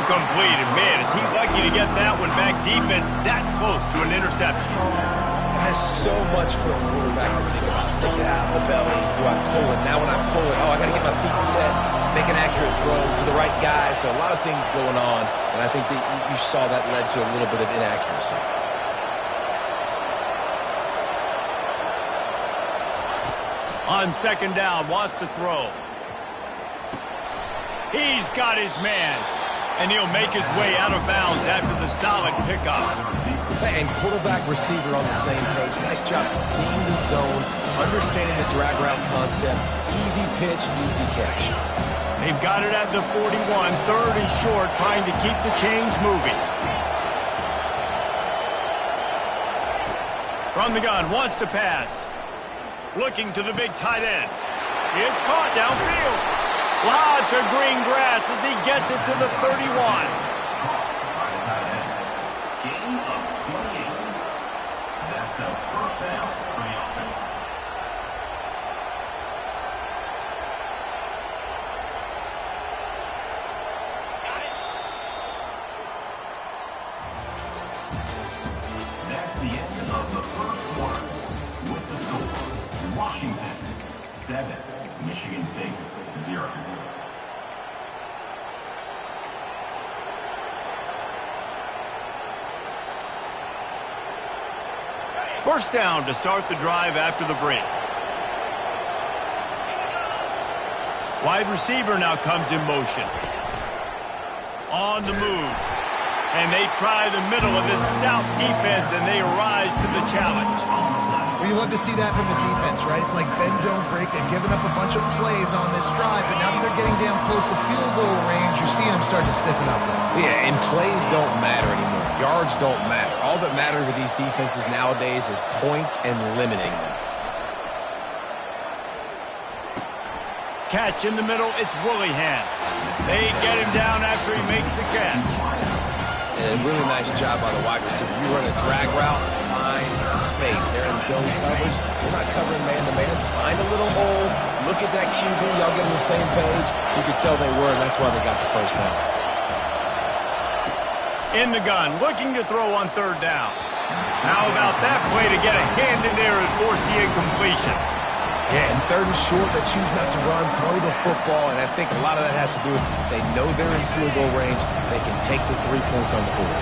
Completed. Man, is he lucky to get that one back. Defense that close to an interception. And there's so much for a quarterback to think about. Stick it out of the belly. Do I pull it? Now when I pull it, I got to get my feet set, make an accurate throw to the right guy. So a lot of things going on, and I think that you saw that led to a little bit of inaccuracy. On 2nd down, wants to throw. He's got his man. And he'll make his way out of bounds after the solid pickup. And quarterback receiver on the same page. Nice job seeing the zone, understanding the drag route concept. Easy pitch, easy catch. They've got it at the 41, 3rd and short, trying to keep the chains moving. From the gun, wants to pass. Looking to the big tight end. It's caught downfield. Lots of green grass as he gets it to the 31. Gain of 28. That's a 1st down for the offense. That's the end of the 1st quarter. With the score, Washington 7, Michigan State 0. First down to start the drive after the break. Wide receiver now comes in motion. On the move. And they try the middle of this stout defense, and they rise to the challenge. Well, you love to see that from the defense, right? It's like bend, don't break. They've given up a bunch of plays on this drive, but now that they're getting down close to field goal range, you're seeing them start to stiffen up. Yeah, and plays don't matter anymore. Yards don't matter. All that matters with these defenses nowadays is points and limiting them. Catch in the middle, it's Willingham. They get him down after he makes the catch. And a really nice job by the wide receiver. You run a drag route, find space. They're in zone coverage. They're not covering man-to-man. Find a little hole. Look at that QB. Y'all get on the same page. You could tell they were, and that's why they got the 1st down. In the gun, looking to throw on 3rd down. How about that play to get a hand in there and force the incompletion? Yeah, and 3rd and short, they choose not to run, throw the football, and I think a lot of that has to do with they know they're in field goal range. They can take the 3 points on the board.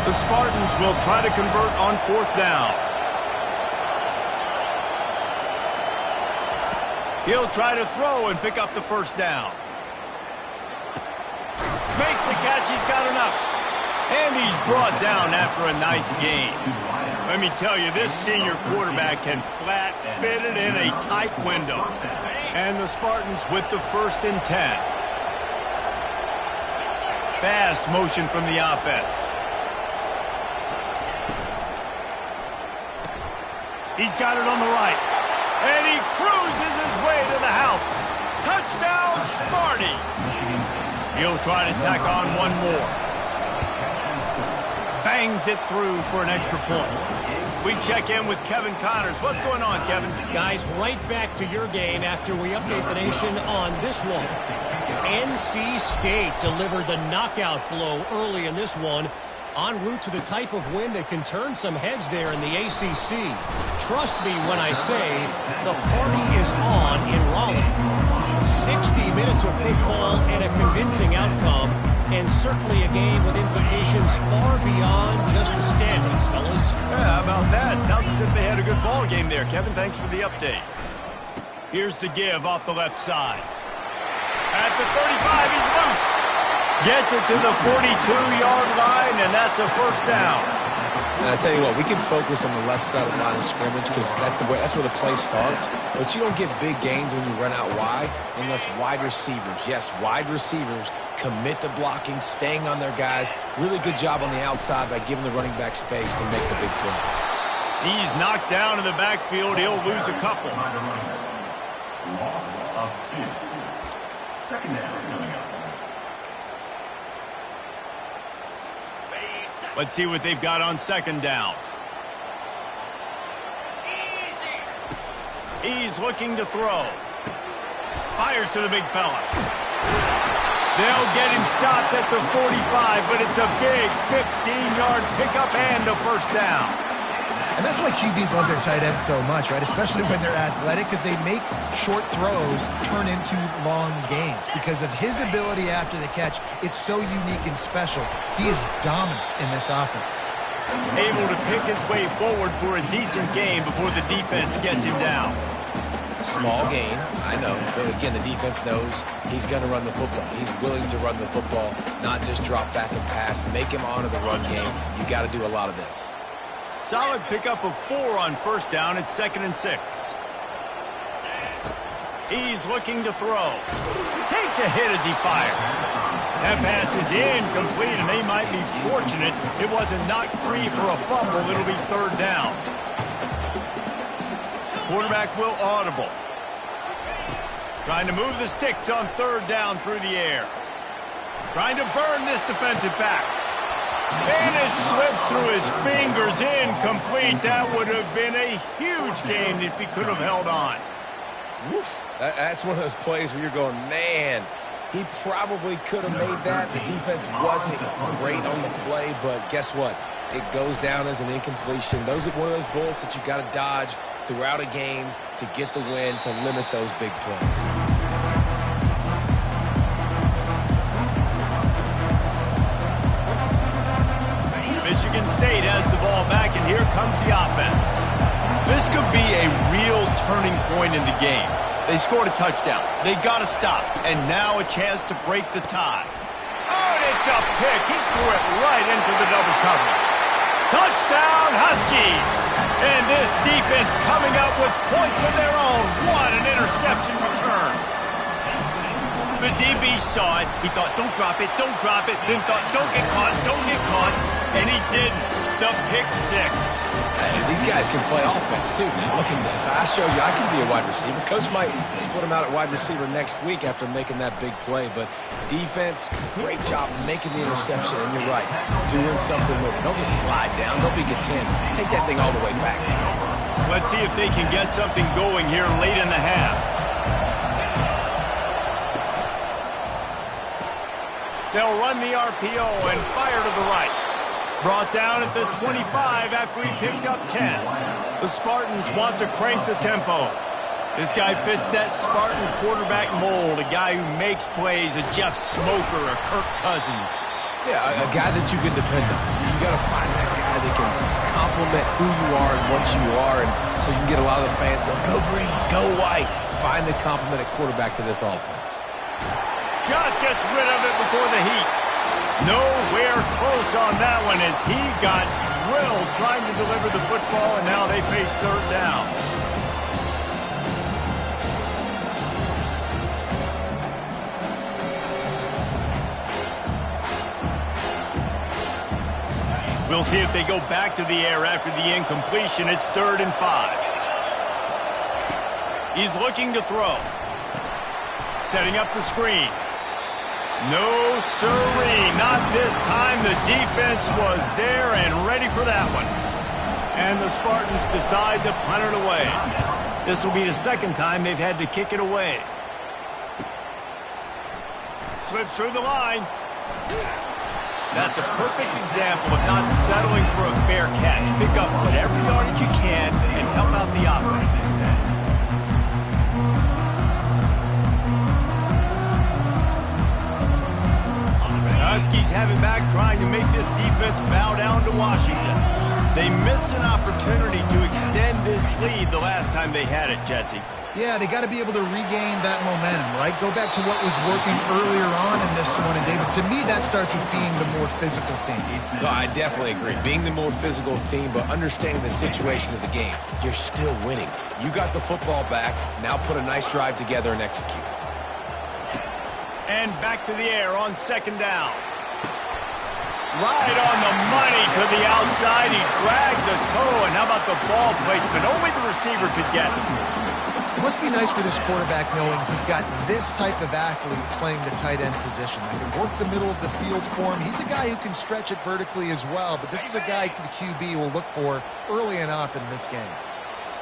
The Spartans will try to convert on 4th down. He'll try to throw and pick up the 1st down. Makes the catch, he's got enough. And he's brought down after a nice gain. Let me tell you, this senior quarterback can flat fit it in a tight window. And the Spartans with the 1st and 10. Fast motion from the offense. He's got it on the right. And he cruises his way to the house. Touchdown, Sparty. He'll try to tack on one more. Bangs it through for an extra point. We check in with Kevin Connors. What's going on, Kevin? Guys, right back to your game after we update the nation on this one. NC State delivered the knockout blow early in this one, en route to the type of win that can turn some heads there in the ACC. Trust me when I say the party is on in Raleigh. 60 minutes of football and a convincing outcome, and certainly a game with implications far beyond just the standings, fellas. Yeah, how about that? Sounds as if they had a good ball game there. Kevin, thanks for the update. Here's the give off the left side. At the 35, he's loose. Gets it to the 42-yard line, and that's a 1st down. And I tell you what, we can focus on the left side of the line of scrimmage because that's where the play starts. But you don't get big gains when you run out wide unless wide receivers, yes, wide receivers, commit to blocking, staying on their guys. Really good job on the outside by giving the running back space to make the big play. He's knocked down in the backfield. He'll lose a couple. Loss of 2. 2nd down coming up. Let's see what they've got on 2nd down. He's looking to throw. Fires to the big fella. They'll get him stopped at the 45, but it's a big 15-yard pickup and a 1st down. And that's why QBs love their tight ends so much, right? Especially when they're athletic, because they make short throws turn into long gains. Because of his ability after the catch, it's so unique and special. He is dominant in this offense. Able to pick his way forward for a decent game before the defense gets him down. Small gain, I know. But again, the defense knows he's going to run the football. He's willing to run the football, not just drop back and pass, make him honor the run game. You got to do a lot of this. Solid pickup of 4 on 1st down. It's 2nd and 6. He's looking to throw. Takes a hit as he fires. That pass is incomplete, and they might be fortunate it wasn't knocked free for a fumble. It'll be 3rd down. Quarterback will audible. Trying to move the sticks on 3rd down through the air. Trying to burn this defensive back. And it slips through his fingers, incomplete. That would have been a huge gain if he could have held on. Woof. That's one of those plays where you're going, man, he probably could have made that. The defense wasn't great on the play, but guess what? It goes down as an incompletion. Those are one of those bullets that you got to dodge throughout a game to get the win, to limit those big plays. Michigan State has the ball back, and here comes the offense. This could be a real turning point in the game. They scored a touchdown. They got to stop, and now a chance to break the tie. Oh, and it's a pick. He threw it right into the double coverage. Touchdown, Huskies! And this defense coming up with points of their own. What an interception return. The DB saw it. He thought, don't drop it, don't drop it. Then thought, don't get caught, don't get caught. And he didn't. The pick 6. Hey, these guys can play offense, too. Now, look at this. I showed you I can be a wide receiver. Coach might split him out at wide receiver next week after making that big play. But defense, great job making the interception. And you're right, doing something with it. Don't just slide down. Don't be content. Take that thing all the way back. Let's see if they can get something going here late in the half. They'll run the RPO and fire to the right. Brought down at the 25 after he picked up 10. The Spartans want to crank the tempo. This guy fits that Spartan quarterback mold, a guy who makes plays, a Jeff Smoker or Kirk Cousins. Yeah, a guy that you can depend on. You got to find that guy that can complement who you are and what you are, and so you can get a lot of the fans going, go green, go white. Find the complement at quarterback to this offense. Just gets rid of it before the heat. Nowhere nowhere close on that one as he got drilled trying to deliver the football, and now they face third down. We'll see if they go back to the air after the incompletion. It's 3rd and 5. He's looking to throw. Setting up the screen. No, sirree, not this time. The defense was there and ready for that one. And the Spartans decide to punt it away. This will be the second time they've had to kick it away. Slips through the line. That's a perfect example of not settling for a fair catch. Pick up whatever yardage you can and help out the offense. Huskies have it back, trying to make this defense bow down to Washington. They missed an opportunity to extend this lead the last time they had it, Jesse. Yeah, they got to be able to regain that momentum, right? Go back to what was working earlier on in this one. And, David, to me, that starts with being the more physical team. No, I definitely agree. Being the more physical team, but understanding the situation of the game. You're still winning. You got the football back. Now put a nice drive together and execute. And back to the air on 2nd down. Right on the money to the outside. He dragged the toe. And how about the ball placement? Only the receiver could get it. It must be nice for this quarterback knowing he's got this type of athlete playing the tight end position. That can work the middle of the field for him. He's a guy who can stretch it vertically as well, but this is a guy the QB will look for early and often in this game.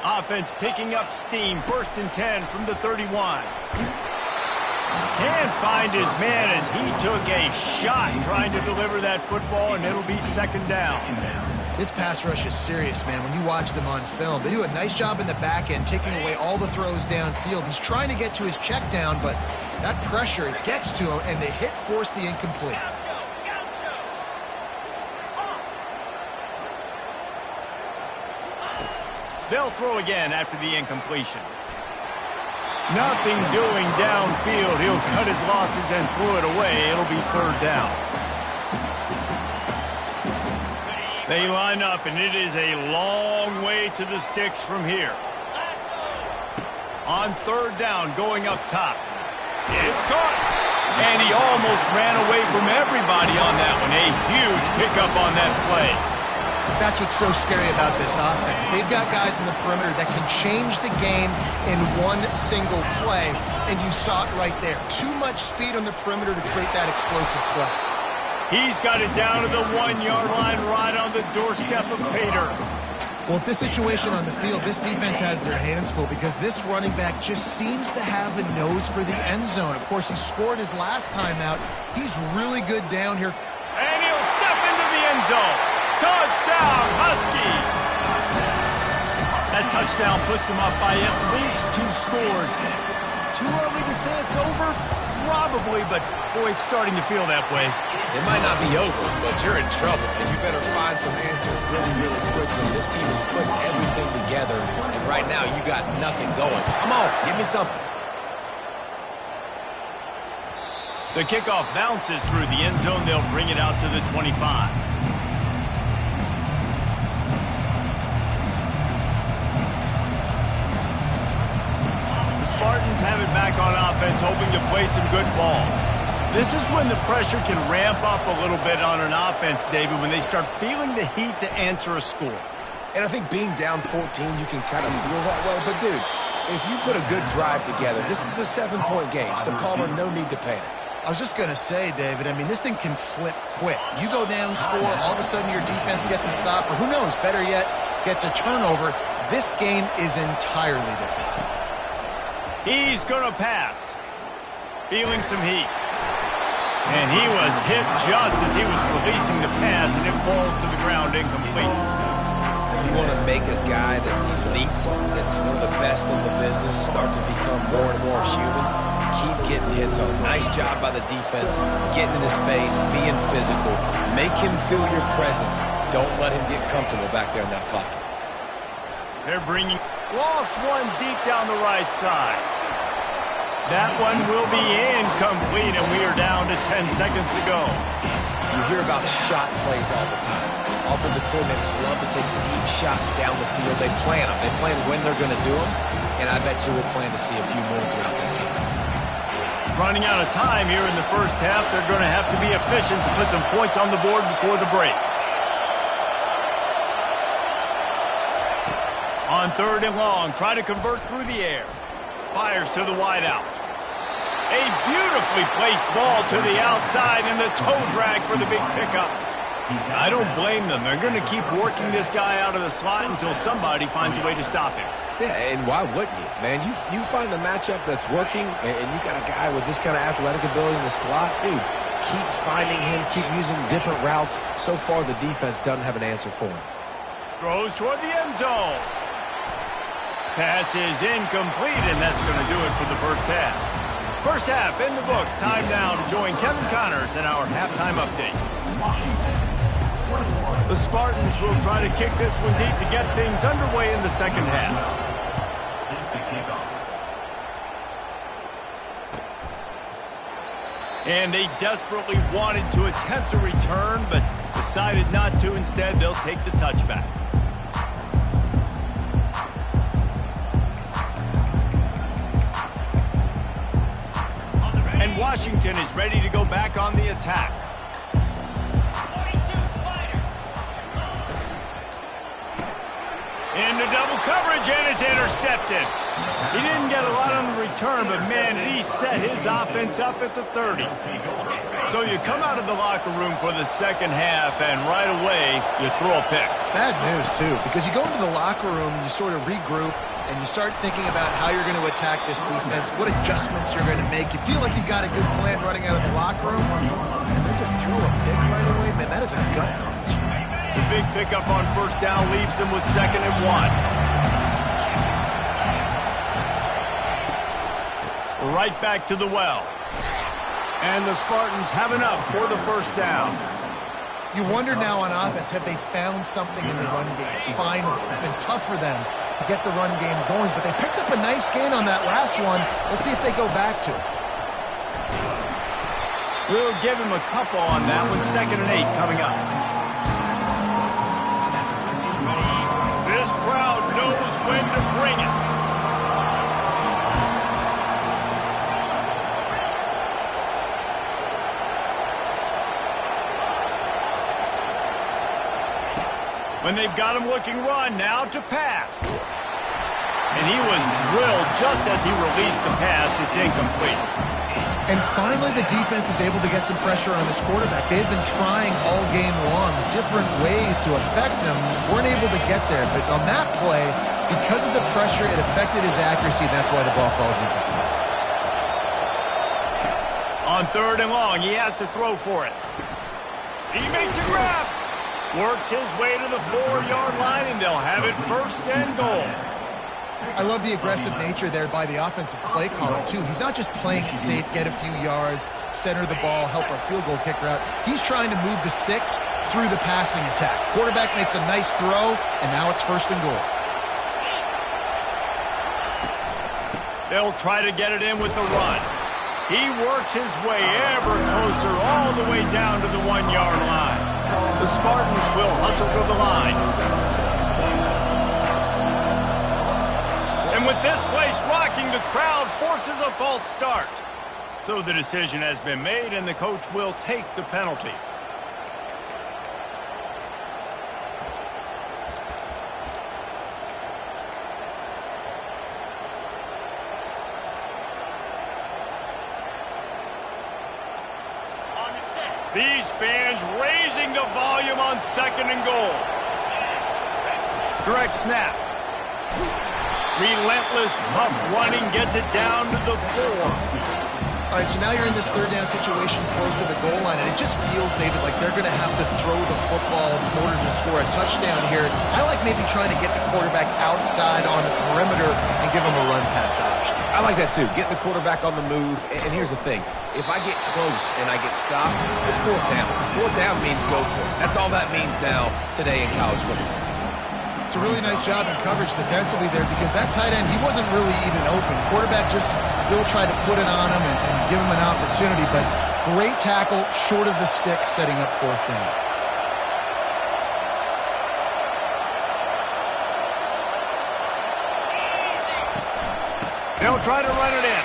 Offense picking up steam. 1st and 10 from the 31. Can't find his man as he took a shot trying to deliver that football, and it'll be 2nd down. This pass rush is serious, man. When you watch them on film, they do a nice job in the back end, taking away all the throws downfield. He's trying to get to his check down, but that pressure, it gets to him, and the hit forced the incomplete. They'll throw again after the incompletion. Nothing doing downfield. He'll cut his losses and throw it away. It'll be 3rd down. They line up, and it is a long way to the sticks from here. On 3rd down, going up top. It's caught. And he almost ran away from everybody on that one. A huge pickup on that play. That's what's so scary about this offense. They've got guys in the perimeter that can change the game in one single play, and you saw it right there. Too much speed on the perimeter to create that explosive play. He's got it down to the 1-yard line right on the doorstep of Pater. Well, at this situation on the field, this defense has their hands full because this running back just seems to have a nose for the end zone. Of course, he scored his last time out. He's really good down here. And he'll step into the end zone. Touchdown, Husky! That touchdown puts them up by at least 2 scores. Too early to say it's over? Probably, but boy, it's starting to feel that way. It might not be over, but you're in trouble, and you better find some answers really, really quickly. This team is putting everything together, and right now you got nothing going. Come on, give me something. The kickoff bounces through the end zone. They'll bring it out to the 25. Spartans have it back on offense, hoping to play some good ball. This is when the pressure can ramp up a little bit on an offense, David, when they start feeling the heat to answer a score. And I think being down 14, you can kind of feel that way. But, dude, if you put a good drive together, this is a 7-point game. So, Palmer, no need to panic. I was just going to say, David, I mean, this thing can flip quick. You go down, score, all of a sudden your defense gets a stop, or who knows, better yet, gets a turnover. This game is entirely different. He's going to pass. Feeling some heat. And he was hit just as he was releasing the pass, and it falls to the ground incomplete. You want to make a guy that's elite, that's one of the best in the business, start to become more and more human. Keep getting hits on. Nice job by the defense, getting in his face, being physical. Make him feel your presence. Don't let him get comfortable back there in that pocket. They're bringing... Lost one deep down the right side. That one will be incomplete, and we are down to 10 seconds to go. You hear about shot plays all the time. Offensive coordinators love to take deep shots down the field. They plan them. They plan when they're going to do them, and I bet you we'll plan to see a few more throughout this game. Running out of time here in the first half, they're going to have to be efficient to put some points on the board before the break. On 3rd and long, try to convert through the air. Fires to the wideout. A beautifully placed ball to the outside, and the toe drag for the big pickup. I don't blame them. They're going to keep working this guy out of the slot until somebody finds a way to stop him. Yeah, and why wouldn't you, man? You find a matchup that's working, and you got a guy with this kind of athletic ability in the slot, dude, keep finding him, keep using different routes. So far, the defense doesn't have an answer for him. Throws toward the end zone. Pass is incomplete, and that's going to do it for the first half. First half in the books. Time now to join Kevin Connors in our halftime update. The Spartans will try to kick this one deep to get things underway in the second half. And they desperately wanted to attempt a return, but decided not to. Instead, they'll take the touchback. And Washington is ready to go back on the attack. Into double coverage, and it's intercepted. He didn't get a lot on the return, but, man, he set his offense up at the 30. So you come out of the locker room for the second half, and right away, you throw a pick. Bad news, too, because you go into the locker room and you sort of regroup, and you start thinking about how you're going to attack this defense, what adjustments you're going to make. You feel like you got a good plan running out of the locker room, and then to throw a pick right away, man, that is a gut punch. The big pickup on first down leaves them with 2nd and 1. Right back to the well. And the Spartans have enough for the first down. You wonder now on offense, have they found something in the run game? Finally, it's been tough for them to get the run game going, but they picked up a nice gain on that last one. Let's see if they go back to it. We'll give him a couple on that one. 2nd and 8 coming up. This crowd knows when to bring it. When they've got him looking run, now to pass. And he was drilled just as he released the pass. It's incomplete. And finally, the defense is able to get some pressure on this quarterback. They've been trying all game long different ways to affect him. Weren't able to get there. But on that play, because of the pressure, it affected his accuracy, and that's why the ball falls incomplete. On 3rd and long, he has to throw for it. He makes a grab. Works his way to the 4-yard line, and they'll have it 1st and goal. I love the aggressive nature there by the offensive play caller, too. He's not just playing it safe, get a few yards, center the ball, help our field goal kicker out. He's trying to move the sticks through the passing attack. Quarterback makes a nice throw, and now it's 1st and goal. They'll try to get it in with the run. He works his way ever closer all the way down to the 1-yard line. The Spartans will hustle to the line. And with this place rocking, the crowd forces a false start. So the decision has been made, and the coach will take the penalty. These fans raising the volume on 2nd and goal. Direct snap. Relentless, tough running gets it down to the 4. All right, so now you're in this 3rd down situation close to the goal line, and it just feels, David, like they're going to have to throw the football in order to score a touchdown here. I like maybe trying to get the quarterback outside on the perimeter and give him a run-pass option. I like that, too. Get the quarterback on the move. And here's the thing. If I get close and I get stopped, it's 4th down. 4th down means go for it. That's all that means now today in college football. It's a really nice job in coverage defensively there because that tight end, he wasn't really even open. Quarterback just still tried to put it on him and give him an opportunity, but great tackle, short of the stick, setting up fourth down. They'll try to run it in.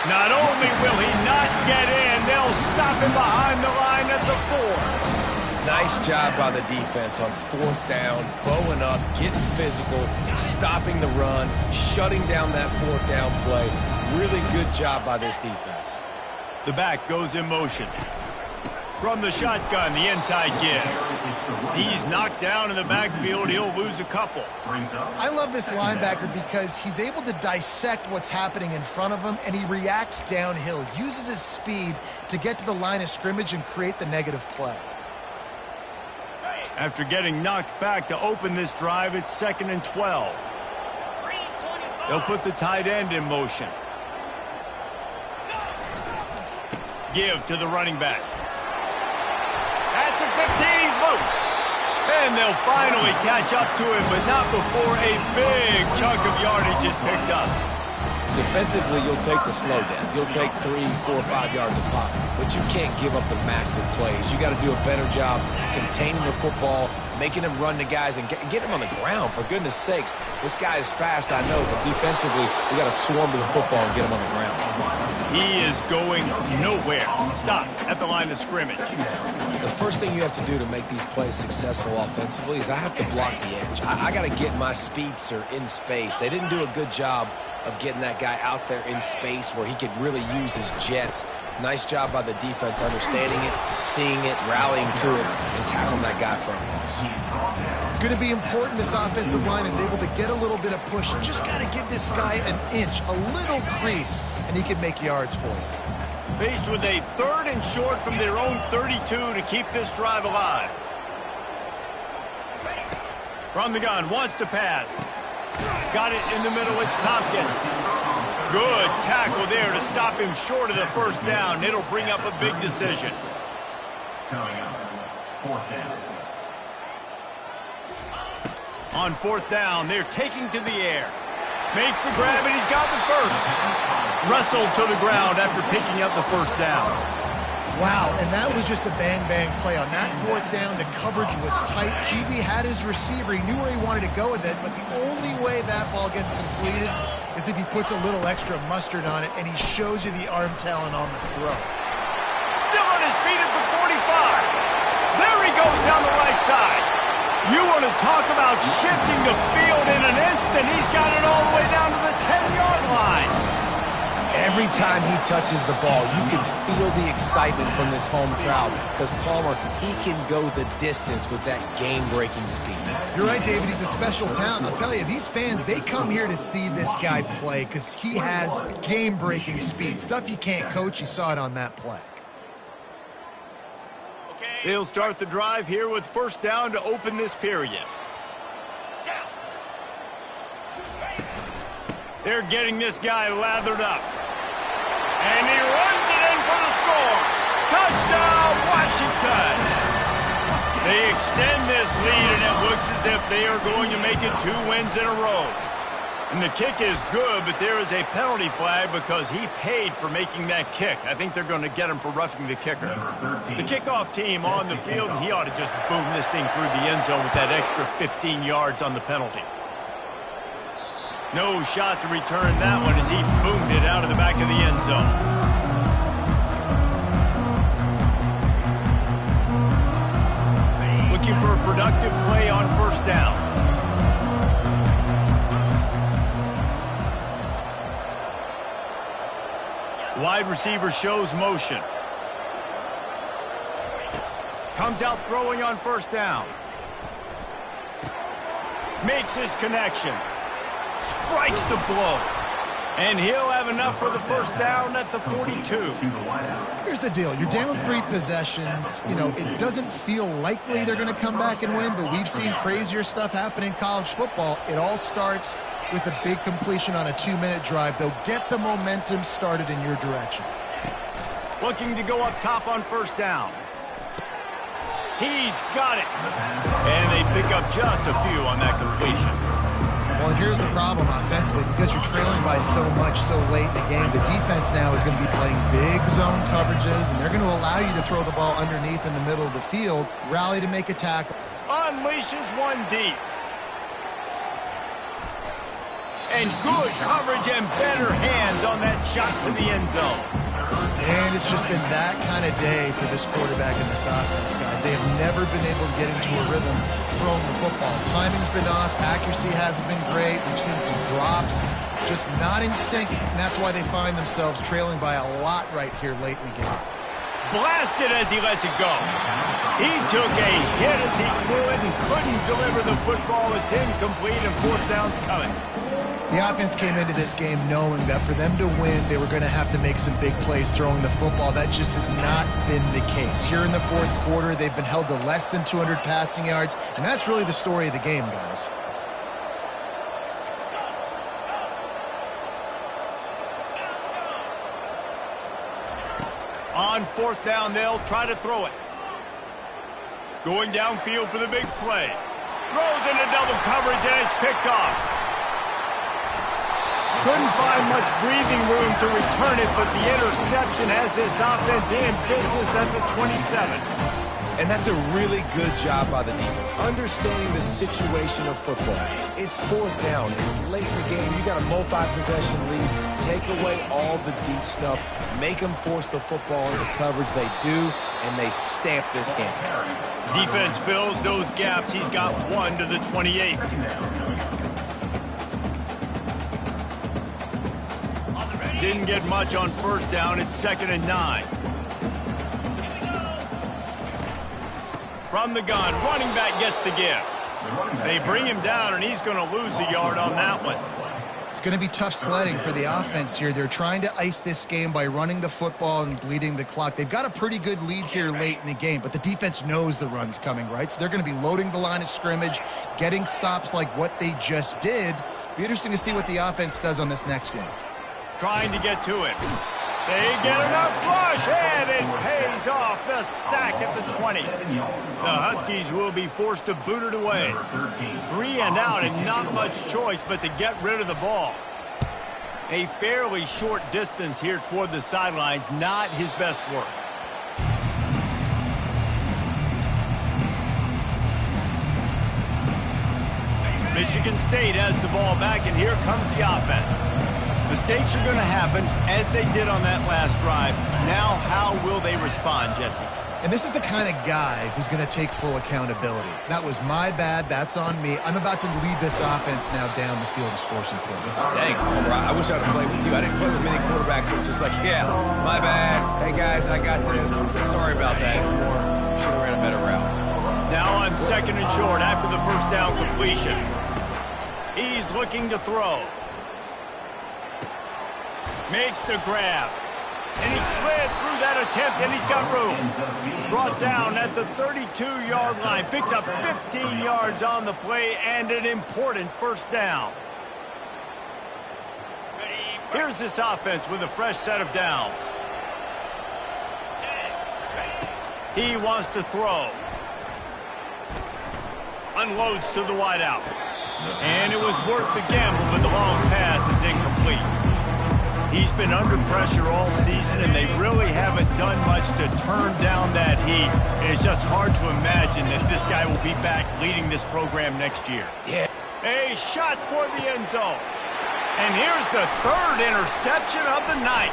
Not only will he not get in, they'll stop him behind the line at the 4. Nice job by the defense on fourth down, bowing up, getting physical, stopping the run, shutting down that fourth down play. Really good job by this defense. The back goes in motion. From the shotgun, the inside give. He's knocked down in the backfield. He'll lose a couple. I love this linebacker because he's able to dissect what's happening in front of him, and he reacts downhill, uses his speed to get to the line of scrimmage and create the negative play. After getting knocked back to open this drive, it's 2nd and 12. They'll put the tight end in motion. Give to the running back. At the 15, he's loose. And they'll finally catch up to him, but not before a big chunk of yardage is picked up. Defensively, you'll take the slow death. You'll take 3, 4, 5 yards of pop, but you can't give up the massive plays. You got to do a better job containing the football, making him run to guys, and get him on the ground. For goodness sakes, this guy is fast, I know, but defensively, we got to swarm to the football and get him on the ground. He is going nowhere. Stop at the line of scrimmage. The first thing you have to do to make these plays successful offensively is I have to block the edge. I got to get my speedster in space. They didn't do a good job of getting that guy out there in space where he could really use his jets. Nice job by the defense understanding it, seeing it, rallying to it, and tackling that guy for a loss. It's going to be important this offensive line is able to get a little bit of push. You just got to give this guy an inch, a little crease, and he can make yards for you. Faced with a 3rd and short from their own 32 to keep this drive alive. From the gun, wants to pass. Got it in the middle, it's Tompkins. Good tackle there to stop him short of the first down. It'll bring up a big decision. Coming up, 4th down. On 4th down, they're taking to the air. Makes the grab, and he's got the first. Wrestled to the ground after picking up the first down. Wow, and that was just a bang-bang play. On that 4th down, the coverage was tight. GB had his receiver. He knew where he wanted to go with it, but the only way that ball gets completed is if he puts a little extra mustard on it, and he shows you the arm talent on the throw. Still on his feet at the 45. There he goes down the right side. You want to talk about shifting the field in an instant. He's got it all the way down to the 10-yard line. Every time he touches the ball, you can feel the excitement from this home crowd because Palmer, he can go the distance with that game-breaking speed. You're right, David. He's a special talent. I'll tell you, these fans, they come here to see this guy play because he has game-breaking speed. Stuff you can't coach. You saw it on that play. They'll start the drive here with 1st down to open this period. They're getting this guy lathered up. And he runs it in for the score. Touchdown, Washington. They extend this lead, and it looks as if they are going to make it 2 wins in a row. And the kick is good, but there is a penalty flag because he paid for making that kick. I think they're going to get him for roughing the kicker. The kickoff team on the field, he ought to just boom this thing through the end zone with that extra 15 yards on the penalty. No shot to return that one as he boomed it out of the back of the end zone. Looking for a productive play on 1st down. Wide receiver shows motion. Comes out throwing on 1st down. Makes his connection. Strikes the blow. And he'll have enough for the 1st down at the 42. Here's the deal. You're down 3 possessions. You know, it doesn't feel likely they're going to come back and win, but we've seen crazier stuff happen in college football. It all starts with a big completion on a 2-minute drive. They'll get the momentum started in your direction. Looking to go up top on 1st down. He's got it. And they pick up just a few on that completion. Well, and here's the problem offensively. Because you're trailing by so much so late in the game, the defense now is going to be playing big zone coverages, and they're going to allow you to throw the ball underneath in the middle of the field, rally to make a tackle. Unleashes one deep. And good coverage and better hands on that shot to the end zone. And it's just been that kind of day for this quarterback and this offense, guys. They have never been able to get into a rhythm throwing the football. Timing's been off. Accuracy hasn't been great. We've seen some drops. Just not in sync. And that's why they find themselves trailing by a lot right here late in the game. Blasted as he lets it go. He took a hit as he threw it and couldn't deliver the football. It's incomplete and fourth down's coming. The offense came into this game knowing that for them to win, they were going to have to make some big plays throwing the football. That just has not been the case. Here in the fourth quarter, they've been held to less than 200 passing yards, and that's really the story of the game, guys. On fourth down, they'll try to throw it. Going downfield for the big play. Throws into double coverage, and it's picked off. Couldn't find much breathing room to return it, but the interception has this offense in business at the 27. And that's a really good job by the defense, understanding the situation of football. It's fourth down. It's late in the game. You got a multi-possession lead. Take away all the deep stuff. Make them force the football into coverage. They do, and they stamp this game. Defense fills those gaps. He's got one to the 28. Didn't get much on first down. It's 2nd and 9. From the gun, running back gets to give. They bring him down, and he's going to lose a yard on that one. It's going to be tough sledding for the offense here. They're trying to ice this game by running the football and bleeding the clock. They've got a pretty good lead here late in the game, but the defense knows the run's coming, right? So they're going to be loading the line of scrimmage, getting stops like what they just did. Be interesting to see what the offense does on this next one. Trying to get to it. They get enough rush, and it pays off. The sack at the 20. The Huskies will be forced to boot it away. 3 and out, and not much choice but to get rid of the ball. A fairly short distance here toward the sidelines, not his best work. Michigan State has the ball back, and here comes the offense. Mistakes are going to happen, as they did on that last drive. Now, how will they respond, Jesse? And this is the kind of guy who's going to take full accountability. That was my bad. That's on me. I'm about to lead this offense now down the field and score some points. Dang, Palmer, I wish I'd have played with you. I didn't play with many quarterbacks that were just like, yeah, my bad. Hey, guys, I got this. Sorry about that. Should have ran a better route. Now on 2nd and short after the first down completion. He's looking to throw. Makes the grab. And he slid through that attempt, and he's got room. Brought down at the 32-yard line. Picks up 15 yards on the play and an important first down. Here's this offense with a fresh set of downs. He wants to throw. Unloads to the wideout. And it was worth the gamble, but the long pass is incomplete. He's been under pressure all season, and they really haven't done much to turn down that heat. And it's just hard to imagine that this guy will be back leading this program next year. Yeah. A shot toward the end zone. And here's the third interception of the night.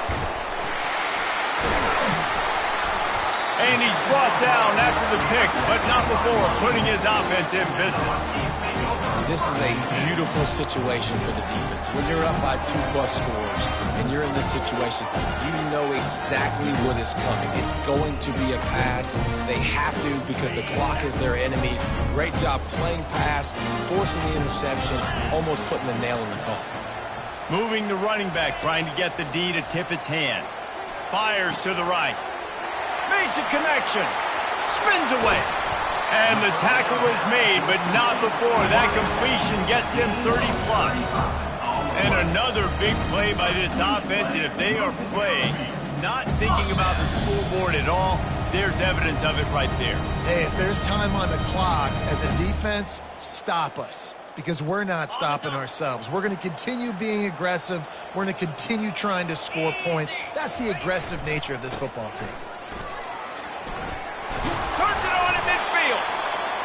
And he's brought down after the pick, but not before putting his offense in business. This is a beautiful situation for the defense. When you're up by 2+ scores and you're in this situation, you know exactly what is coming. It's going to be a pass. They have to because the clock is their enemy. Great job playing pass, forcing the interception, almost putting the nail in the coffin. Moving the running back, trying to get the D to tip its hand. Fires to the right. Makes a connection. Spins away. And the tackle is made, but not before that completion gets them 30+. And another big play by this offense, and if they are playing, not thinking about the scoreboard at all, There's evidence of it right there. Hey, if there's time on the clock, as a defense, stop us. Because we're not stopping ourselves. We're going to continue being aggressive. We're going to continue trying to score points. That's the aggressive nature of this football team. Turns it on in midfield.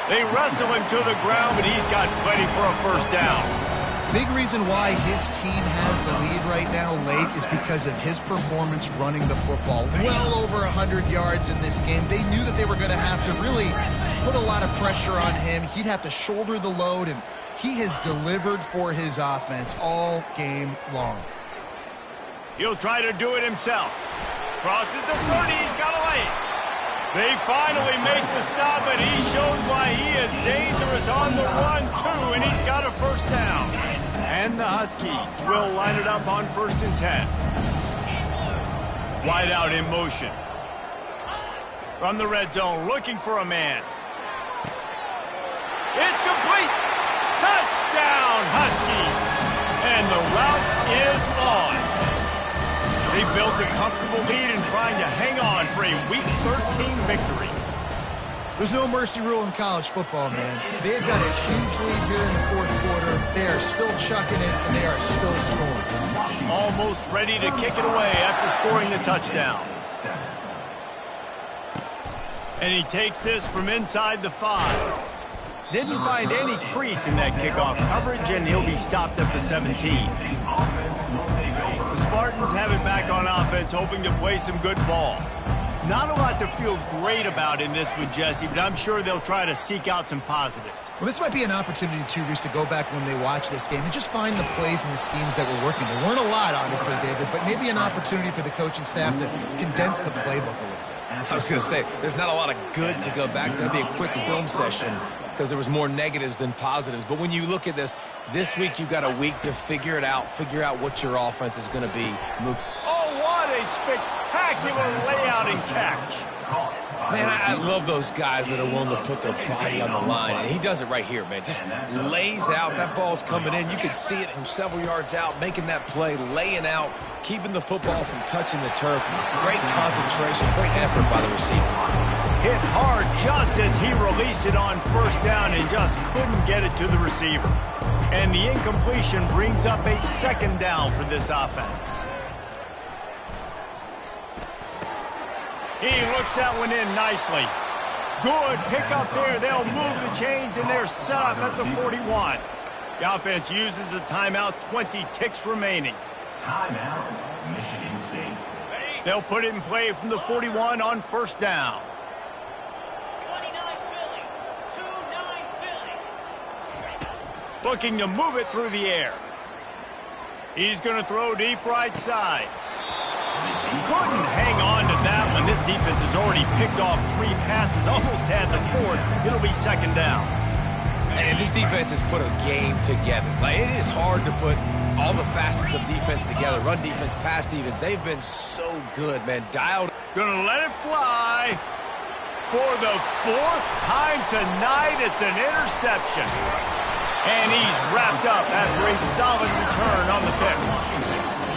They wrestle him to the ground, but he's got plenty for a first down. Big reason why his team has the lead right now late is because of his performance running the football. Well over 100 yards in this game. They knew that they were going to have to really put a lot of pressure on him. He'd have to shoulder the load, and he has delivered for his offense all game long. He'll try to do it himself. Crosses the 30. He's got a lane. They finally make the stop, and he shows why he is dangerous on the run, too, and he's got a first down. And the Huskies will line it up on 1st and 10. Wide out in motion. From the red zone, looking for a man. It's complete. Touchdown, Huskies. And the route is on. They built a comfortable lead and trying to hang on for a Week 13 victory. There's no mercy rule in college football, man. They've got a huge lead here in the 4th quarter. They are still chucking it, and they are still scoring. Almost ready to kick it away after scoring the touchdown. And he takes this from inside the 5. Didn't find any crease in that kickoff coverage, and he'll be stopped at the 17. The Spartans have it back on offense, hoping to play some good ball. Not a lot to feel great about in this one, Jesse, but I'm sure they'll try to seek out some positives. Well, this might be an opportunity, too, Reese, to go back when they watch this game and just find the plays and the schemes that were working. There weren't a lot, obviously, David, but maybe an opportunity for the coaching staff to condense the playbook a little bit. I was going to say, there's not a lot of good to go back to. That'd be a quick film session because there was more negatives than positives. But when you look at this week you've got a week to figure it out, figure out what your offense is going to be. Oh, what a spectacular layout and catch. Man, I love those guys that are willing to put their body on the line. And he does it right here, man. Just lays out. That ball's coming in. You can see it from several yards out, making that play, laying out, keeping the football from touching the turf. Great concentration, great effort by the receiver. Hit hard just as he released it on 1st down and just couldn't get it to the receiver. And the incompletion brings up a 2nd down for this offense. He looks that one in nicely. Good pickup there. They'll move the chains, and they're set up at the 41. The offense uses a timeout, 20 ticks remaining. Timeout, Michigan State. They'll put it in play from the 41 on 1st down. 29 Philly. 2-9 Philly. Looking to move it through the air. He's going to throw deep right side. Couldn't hang on to that one. This defense has already picked off 3 passes, almost had the 4th. It'll be 2nd down. And this defense has put a game together. Like, it is hard to put all the facets of defense together. Run defense, pass defense. They've been so good, man. Dialed. Gonna let it fly. For the 4th time tonight, it's an interception. And he's wrapped up after a solid return on the pick.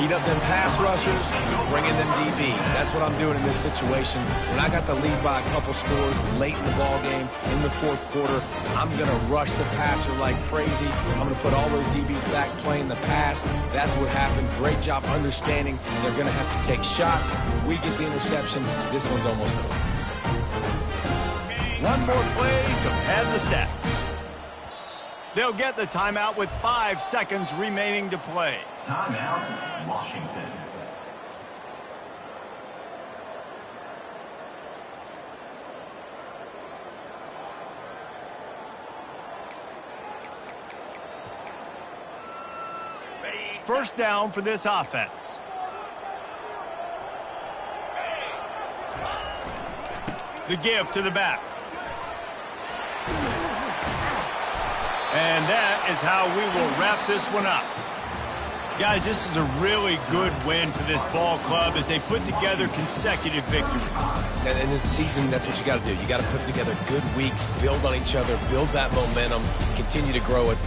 Heat up them pass rushers, bringing them DBs. That's what I'm doing in this situation. When I got the lead by a couple scores late in the ball game, in the 4th quarter, I'm going to rush the passer like crazy. I'm going to put all those DBs back playing the pass. That's what happened. Great job understanding they're going to have to take shots. We get the interception. This one's almost over. One more play to pad the stats. They'll get the timeout with 5 seconds remaining to play. Timeout, Washington. First down for this offense. The give to the back. And that is how we will wrap this one up. Guys, this is a really good win for this ball club as they put together consecutive victories. And in this season, that's what you got to do. You got to put together good weeks, build on each other, build that momentum, continue to grow it.